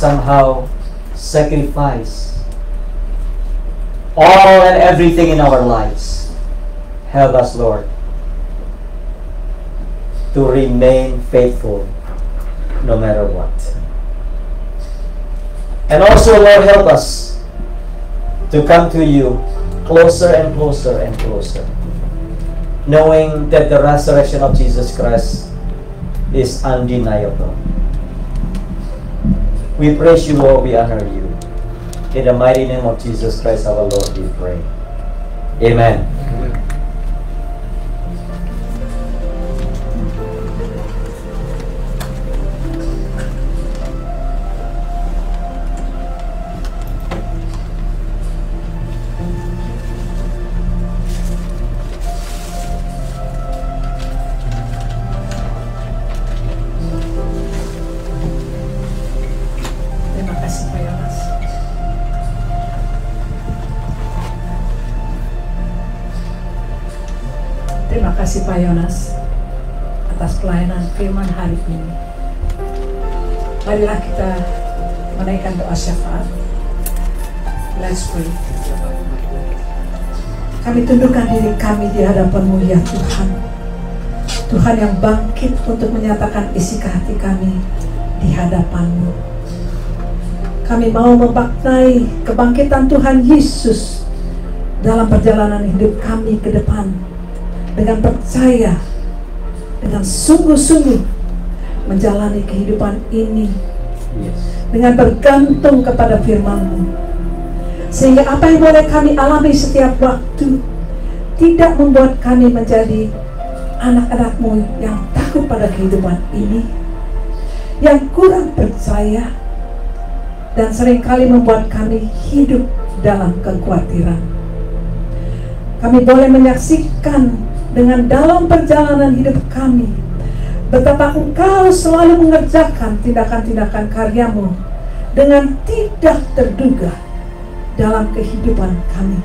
somehow sacrifice all and everything in our lives. Help us, Lord, to remain faithful no matter what. And also, Lord, help us to come to you closer and closer and closer, knowing that the resurrection of Jesus Christ is undeniable. We praise you, Lord, we honor you. In the mighty name of Jesus Christ our Lord we pray. Amen. Terima kasih Pak Yonas. Terima kasih Pak Yonas atas pelayanan firman hari ini. Marilah kita menaikkan doa syafaat. Let's pray. Kami tundukkan diri kami di hadapan-Mu ya Tuhan. Tuhan yang bangkit untuk menyatakan isi hati kami di hadapan-Mu. Kami mau memaknai kebangkitan Tuhan Yesus dalam perjalanan hidup kami ke depan, dengan percaya, dengan sungguh-sungguh menjalani kehidupan ini, dengan bergantung kepada firman-Mu, sehingga apa yang boleh kami alami setiap waktu tidak membuat kami menjadi anak-anak-Mu yang takut pada kehidupan ini, yang kurang percaya, dan seringkali membuat kami hidup dalam kekhawatiran. Kami boleh menyaksikan dengan dalam perjalanan hidup kami betapa Engkau selalu mengerjakan tindakan-tindakan karya-Mu dengan tidak terduga dalam kehidupan kami.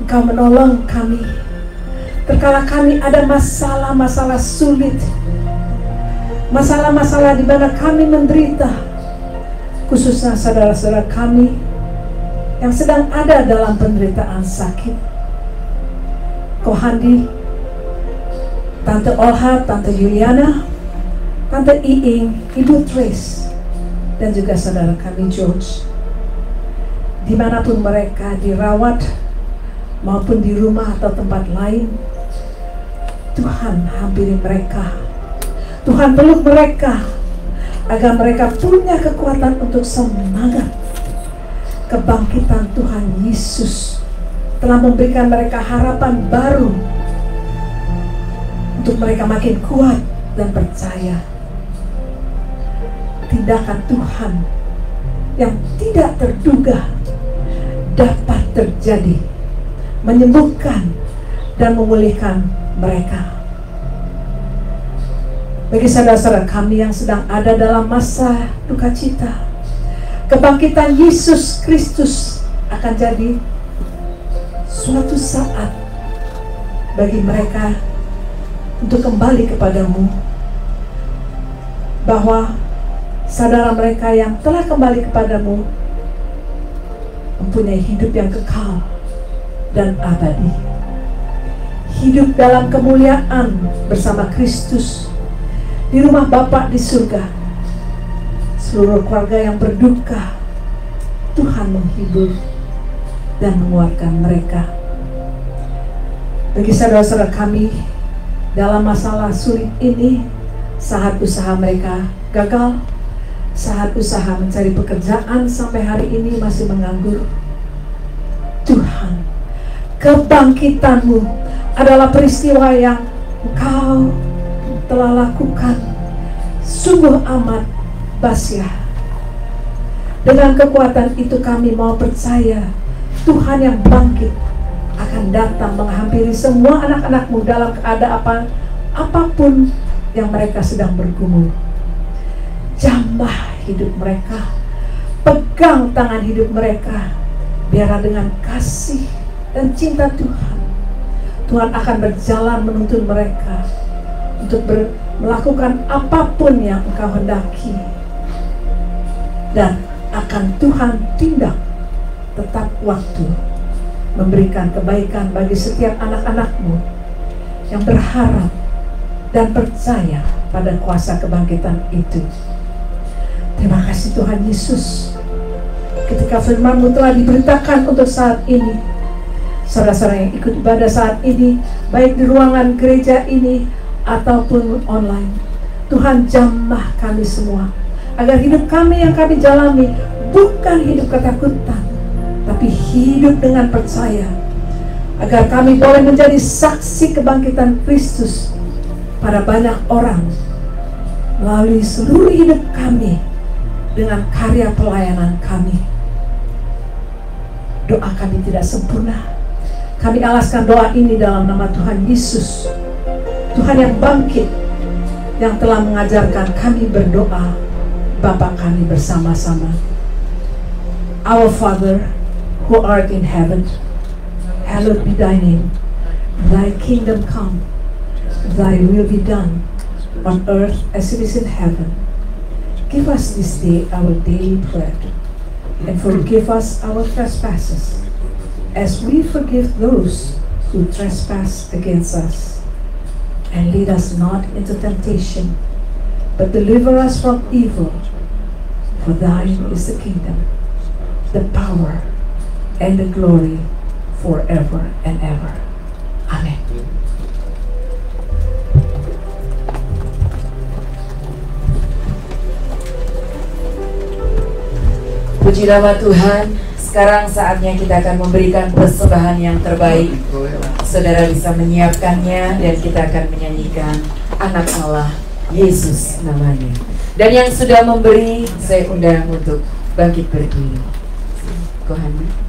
Engkau menolong kami terkala kami ada masalah-masalah sulit, masalah-masalah di mana kami menderita, khususnya saudara-saudara kami yang sedang ada dalam penderitaan sakit. Kohandi, Tante Olha, Tante Juliana, Tante Iing, Ibu Trace, dan juga saudara kami George, dimanapun mereka dirawat maupun di rumah atau tempat lain, Tuhan hampiri mereka, Tuhan peluk mereka, agar mereka punya kekuatan untuk semangat. Kebangkitan Tuhan Yesus telah memberikan mereka harapan baru untuk mereka makin kuat dan percaya. Tindakan Tuhan yang tidak terduga dapat terjadi, menyembuhkan dan memulihkan mereka. Bagi saudara-saudara kami yang sedang ada dalam masa duka cita, kebangkitan Yesus Kristus akan jadi suatu saat bagi mereka untuk kembali kepadamu, bahwa saudara mereka yang telah kembali kepadamu mempunyai hidup yang kekal dan abadi, hidup dalam kemuliaan bersama Kristus di rumah Bapa di surga. Seluruh keluarga yang berduka, Tuhan menghibur dan menguatkan mereka. Bagi saudara-saudara kami dalam masalah sulit ini, saat usaha mereka gagal, saat usaha mencari pekerjaan sampai hari ini masih menganggur, Tuhan, kebangkitan-Mu adalah peristiwa yang Engkau telah lakukan sungguh amat dahsyat. Dengan kekuatan itu kami mau percaya Tuhan yang bangkit akan datang menghampiri semua anak-anak-Mu dalam keadaan apapun yang mereka sedang bergumul. Jamah hidup mereka, pegang tangan hidup mereka, biarlah dengan kasih dan cinta Tuhan, Tuhan akan berjalan menuntun mereka untuk melakukan apapun yang Engkau hendaki. dan akan Tuhan tindak tetap waktu memberikan kebaikan bagi setiap anak-anak-Mu yang berharap dan percaya pada kuasa kebangkitan itu. Terima kasih Tuhan Yesus, ketika firman-Mu telah diberitakan untuk saat ini, saudara-saudara yang ikut ibadah saat ini, baik di ruangan gereja ini ataupun online, Tuhan jamah kami semua, agar hidup kami yang kami jalani bukan hidup ketakutan, tapi hidup dengan percaya, agar kami boleh menjadi saksi kebangkitan Kristus pada banyak orang melalui seluruh hidup kami dengan karya pelayanan kami. Doa kami tidak sempurna. Kami alaskan doa ini dalam nama Tuhan Yesus, Tuhan yang bangkit, yang telah mengajarkan kami berdoa Bapa kami bersama-sama. Our Father, who art in heaven, hallowed be thy name. Thy kingdom come, thy will be done on earth as it is in heaven. Give us this day our daily bread, and forgive us our trespasses, as we forgive those who trespass against us. And lead us not into temptation, but deliver us from evil. For thine is the kingdom, the power, and the glory forever and ever. Amen. Puji nama Tuhan. Sekarang saatnya kita akan memberikan persembahan yang terbaik. Saudara bisa menyiapkannya dan kita akan menyanyikan Anak Allah, Yesus namanya. Dan yang sudah memberi, saya undang untuk bangkit berdiri. Kohana.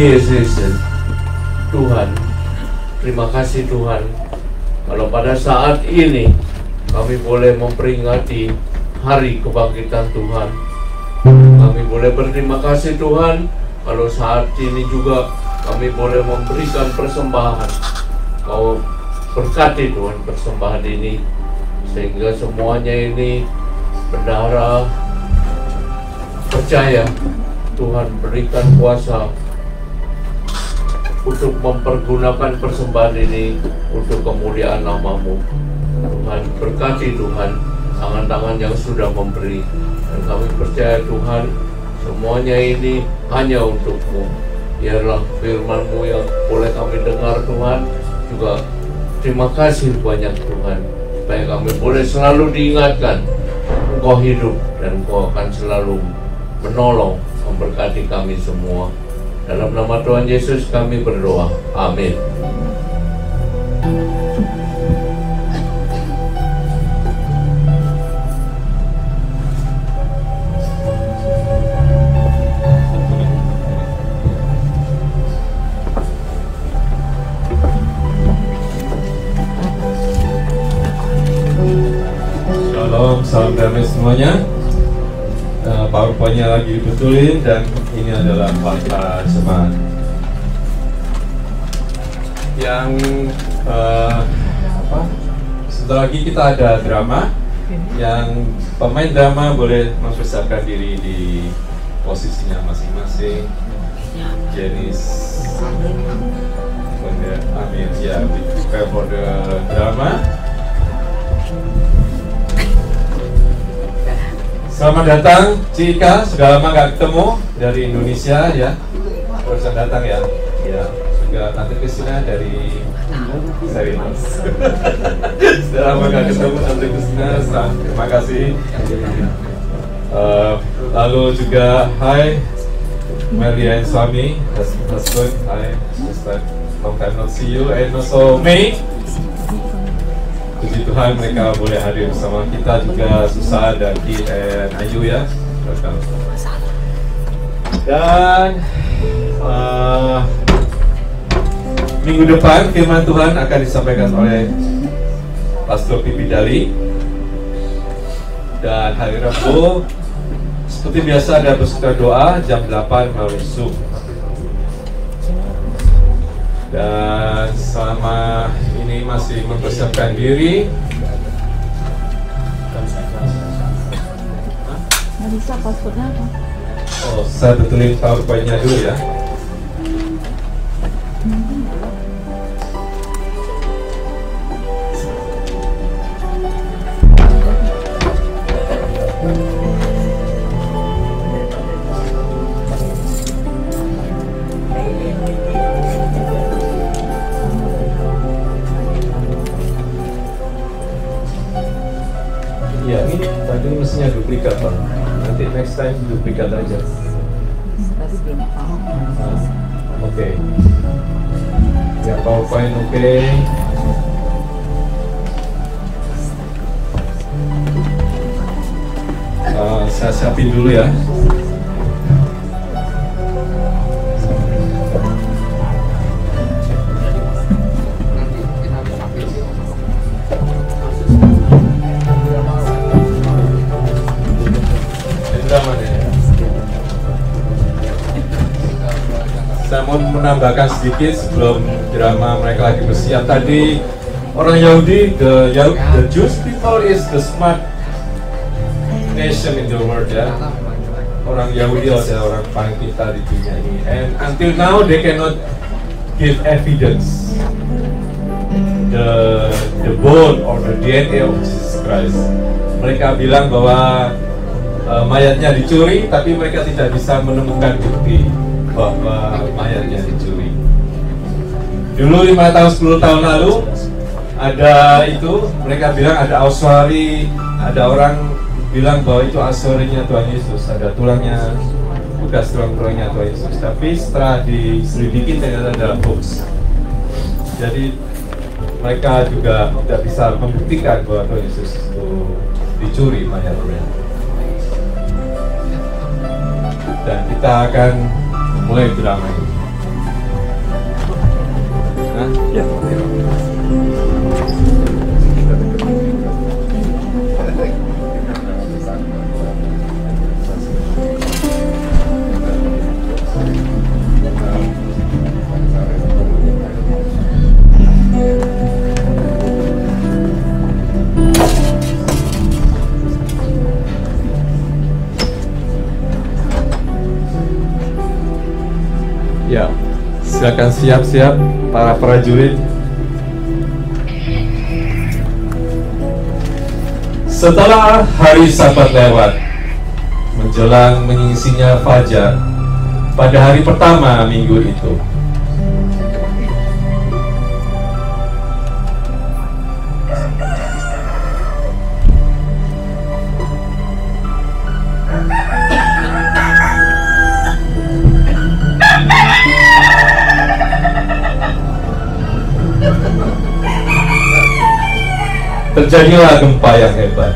Yesus, Tuhan, terima kasih Tuhan, kalau pada saat ini kami boleh memperingati hari kebangkitan Tuhan. Kami boleh berterima kasih Tuhan, kalau saat ini juga kami boleh memberikan persembahan. Kau berkati Tuhan persembahan ini, sehingga semuanya ini bendahara percaya Tuhan berikan kuasa untuk mempergunakan persembahan ini untuk kemuliaan nama-Mu. Tuhan, berkati Tuhan tangan-tangan yang sudah memberi, dan kami percaya Tuhan semuanya ini hanya untuk-Mu. Biarlah firman-Mu yang boleh kami dengar Tuhan juga terima kasih banyak Tuhan, supaya kami boleh selalu diingatkan Engkau hidup dan Engkau akan selalu menolong, memberkati kami semua. Dalam nama Tuhan Yesus kami berdoa. Amin. Salam damai semuanya. PowerPoint-nya lagi dibetulin dan ini adalah fakta jemaat. Yang sebentar lagi kita ada drama. Yang pemain drama boleh mempersiapkan diri di posisinya masing-masing. Janice, Amir, ya, prepare for the drama. Selamat datang Cika, sudah lama nggak ketemu dari Indonesia ya. Barusan datang ya. Ya, juga Tante Kristina dari Serinos. Sudah lama nggak ketemu Tante Kristina, terima kasih. Lalu juga hai Mary and Swami, husband, hi, sister, long time no see you, and also May. Puji Tuhan mereka boleh hadir bersama kita, juga Susan dan Kit and Ayu ya. Dan minggu depan firman Tuhan akan disampaikan oleh Pastor Pipi Dali. Dan hari Rabu seperti biasa ada peserta doa jam 8 melalui Zoom. Dan selama ini masih mempersiapkan diri. Bisa passwordnya apa? Oh, saya betulin PowerPoint-nya dulu ya. Ya, ini tadi mestinya duplikat Pak. Nanti next time duplikat aja. Oke. Ya, PowerPoint oke. Saya siapin dulu ya. Saya mau menambahkan sedikit sebelum drama mereka lagi bersiap. Tadi orang Yahudi, the Jewish people is the smart nation in the world ya. Orang Yahudi adalah orang paling pintar di dunia ini. And until now they cannot give evidence the bone or the DNA of Jesus Christ. Mereka bilang bahwa mayatnya dicuri, tapi mereka tidak bisa menemukan bukti bahwa mayatnya dicuri. Dulu 5 tahun 10 tahun lalu ada itu, mereka bilang ada Auschwitz, ada orang bilang bahwa itu Auschwitz-nya Tuhan Yesus, ada tulangnya, bekas tulang-tulangnya Tuhan Yesus. Tapi setelah diselidiki ternyata adalah hoax. Jadi mereka juga tidak bisa membuktikan bahwa Tuhan Yesus itu dicuri mayatnya. Dan kita akan mulai drama ini. Ya. Silakan siap-siap para prajurit. Setelah hari Sabat lewat, menjelang menyisinya fajar pada hari pertama minggu itu, terjadilah gempa yang hebat.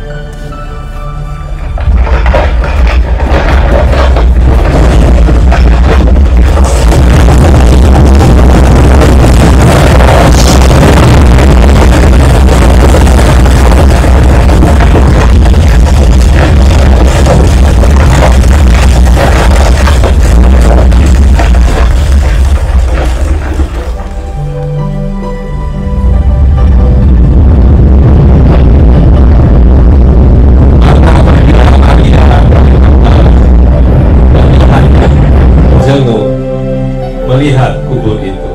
Melihat kubur itu.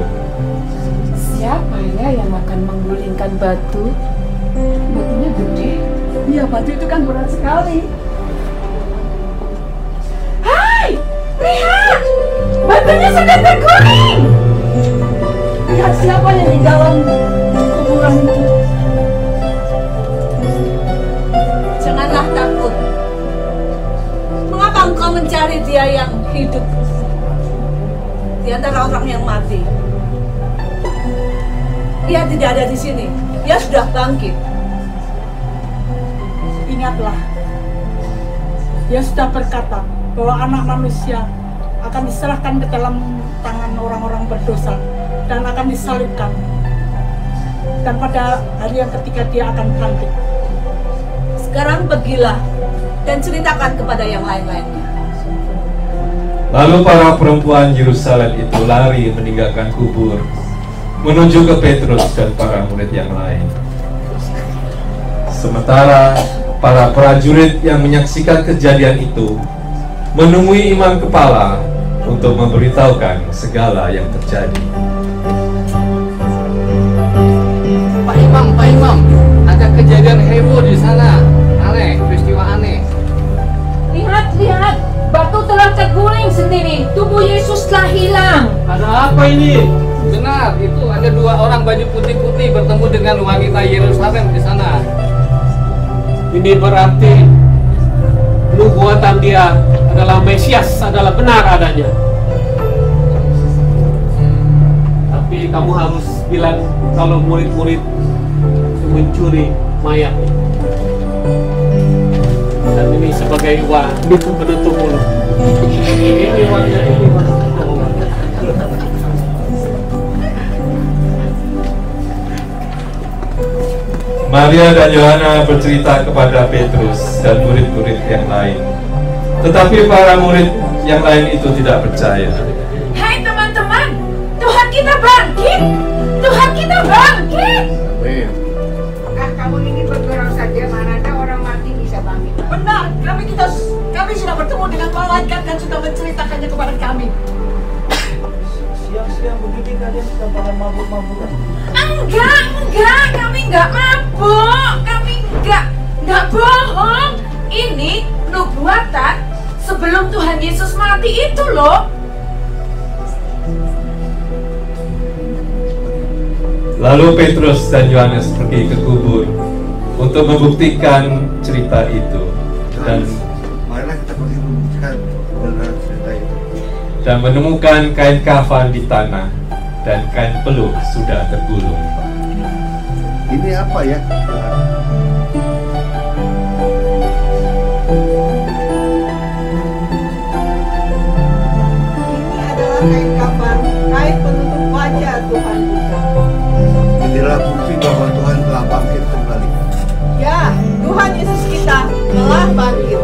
Siapa ya yang akan menggulingkan batu? Batunya gede. Iya, batu itu kan berat sekali. Hai, lihat! Batunya sudah terguling. Lihat siapa yang di dalam kuburan itu. Janganlah takut. Mengapa engkau mencari dia yang hidup di antara orang yang mati? Dia tidak ada di sini. Dia sudah bangkit. Ingatlah, dia sudah berkata bahwa anak manusia akan diserahkan ke dalam tangan orang-orang berdosa dan akan disalibkan. Dan pada hari yang ketiga dia akan bangkit. Sekarang pergilah dan ceritakan kepada yang lain-lainnya. Lalu para perempuan Yerusalem itu lari meninggalkan kubur, menuju ke Petrus dan para murid yang lain. Sementara para prajurit yang menyaksikan kejadian itu menemui imam kepala untuk memberitahukan segala yang terjadi. Pak Imam, ada kejadian heboh di sana. Aneh, peristiwa aneh. Lihat, batu telah terguling sendiri. Tubuh Yesus telah hilang. Ada apa ini? Benar, itu ada dua orang baju putih-putih bertemu dengan wanita Yerusalem di sana. Ini berarti nubuatan dia adalah Mesias, adalah benar adanya. Tapi kamu harus bilang kalau murid-murid mencuri mayat. Dan ini sebagai penutup mulut. Ini warnanya, ini warnanya. Maria dan Yohana bercerita kepada Petrus dan murid-murid yang lain. Tetapi para murid yang lain itu tidak percaya. Hai teman-teman, Tuhan kita bangkit. Tuhan kita bangkit. Apakah kamu ini bergerak saja? Mana ada orang mati bisa bangkit? Benar, kami sudah bertemu dengan malaikat dan sudah menceritakannya kepada kami. Siang-siang begini kalian sudah pada mabuk-mabukan? Enggak, kami enggak mabuk. Kami enggak bohong. Ini nubuatan sebelum Tuhan Yesus mati itu loh. Lalu Petrus dan Yohanes pergi ke kubur untuk membuktikan cerita itu dan marilah kita pergi membuktikan kebenaran cerita itu. Dan menemukan kain kafan di tanah dan kain peluh sudah tergulung. Ini apa ya? Ini adalah kain kafan, kain penutup wajah Tuhan kita. Inilah bukti bahwa Tuhan telah bangkit kembali. Ya, Tuhan Yesus kita telah bangkit.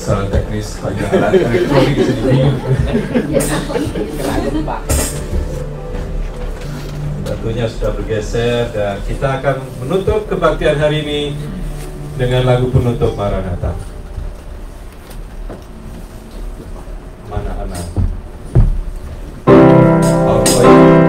Salah teknis banyak alat elektronik jadi bingung. Batunya sudah bergeser dan kita akan menutup kebaktian hari ini dengan lagu penutup Maranatha. Mana anak? Maranatha,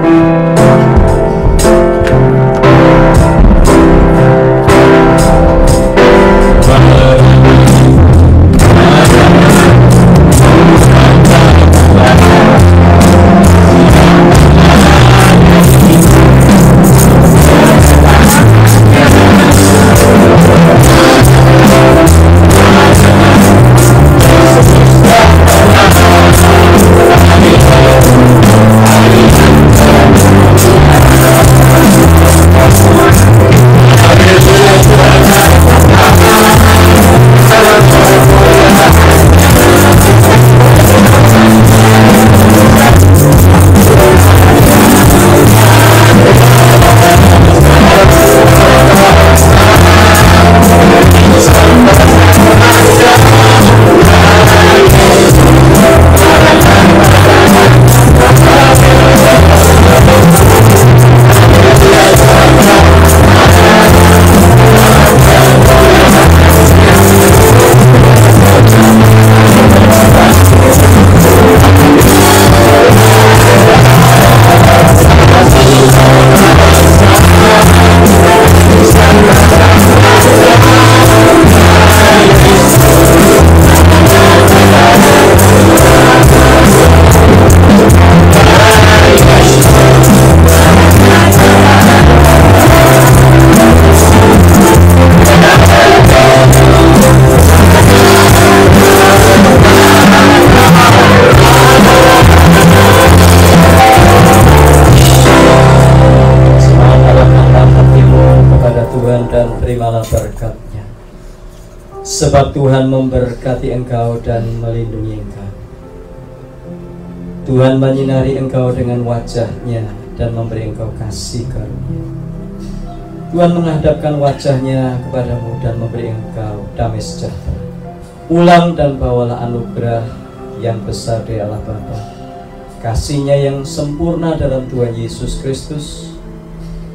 terimalah berkat-Nya. Sebab Tuhan memberkati engkau dan melindungi engkau. Tuhan menyinari engkau dengan wajah-Nya dan memberi engkau kasih karunia. Tuhan menghadapkan wajah-Nya kepadamu dan memberi engkau damai sejahtera. Pulang dan bawalah anugerah yang besar dari Allah Bapa, kasih-Nya yang sempurna dalam Tuhan Yesus Kristus,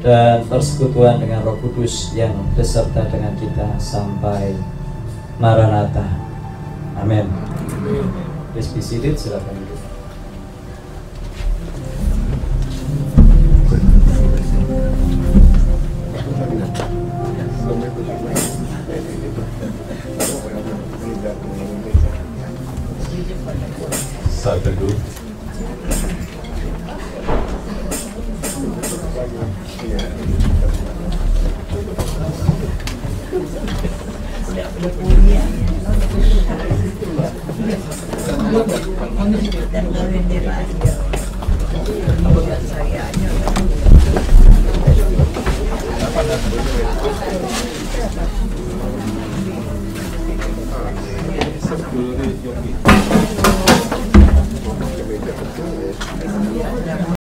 dan persekutuan dengan Roh Kudus yang beserta dengan kita sampai Maranatha. Amin. Please be seated, silakan duduk. Saat teduh.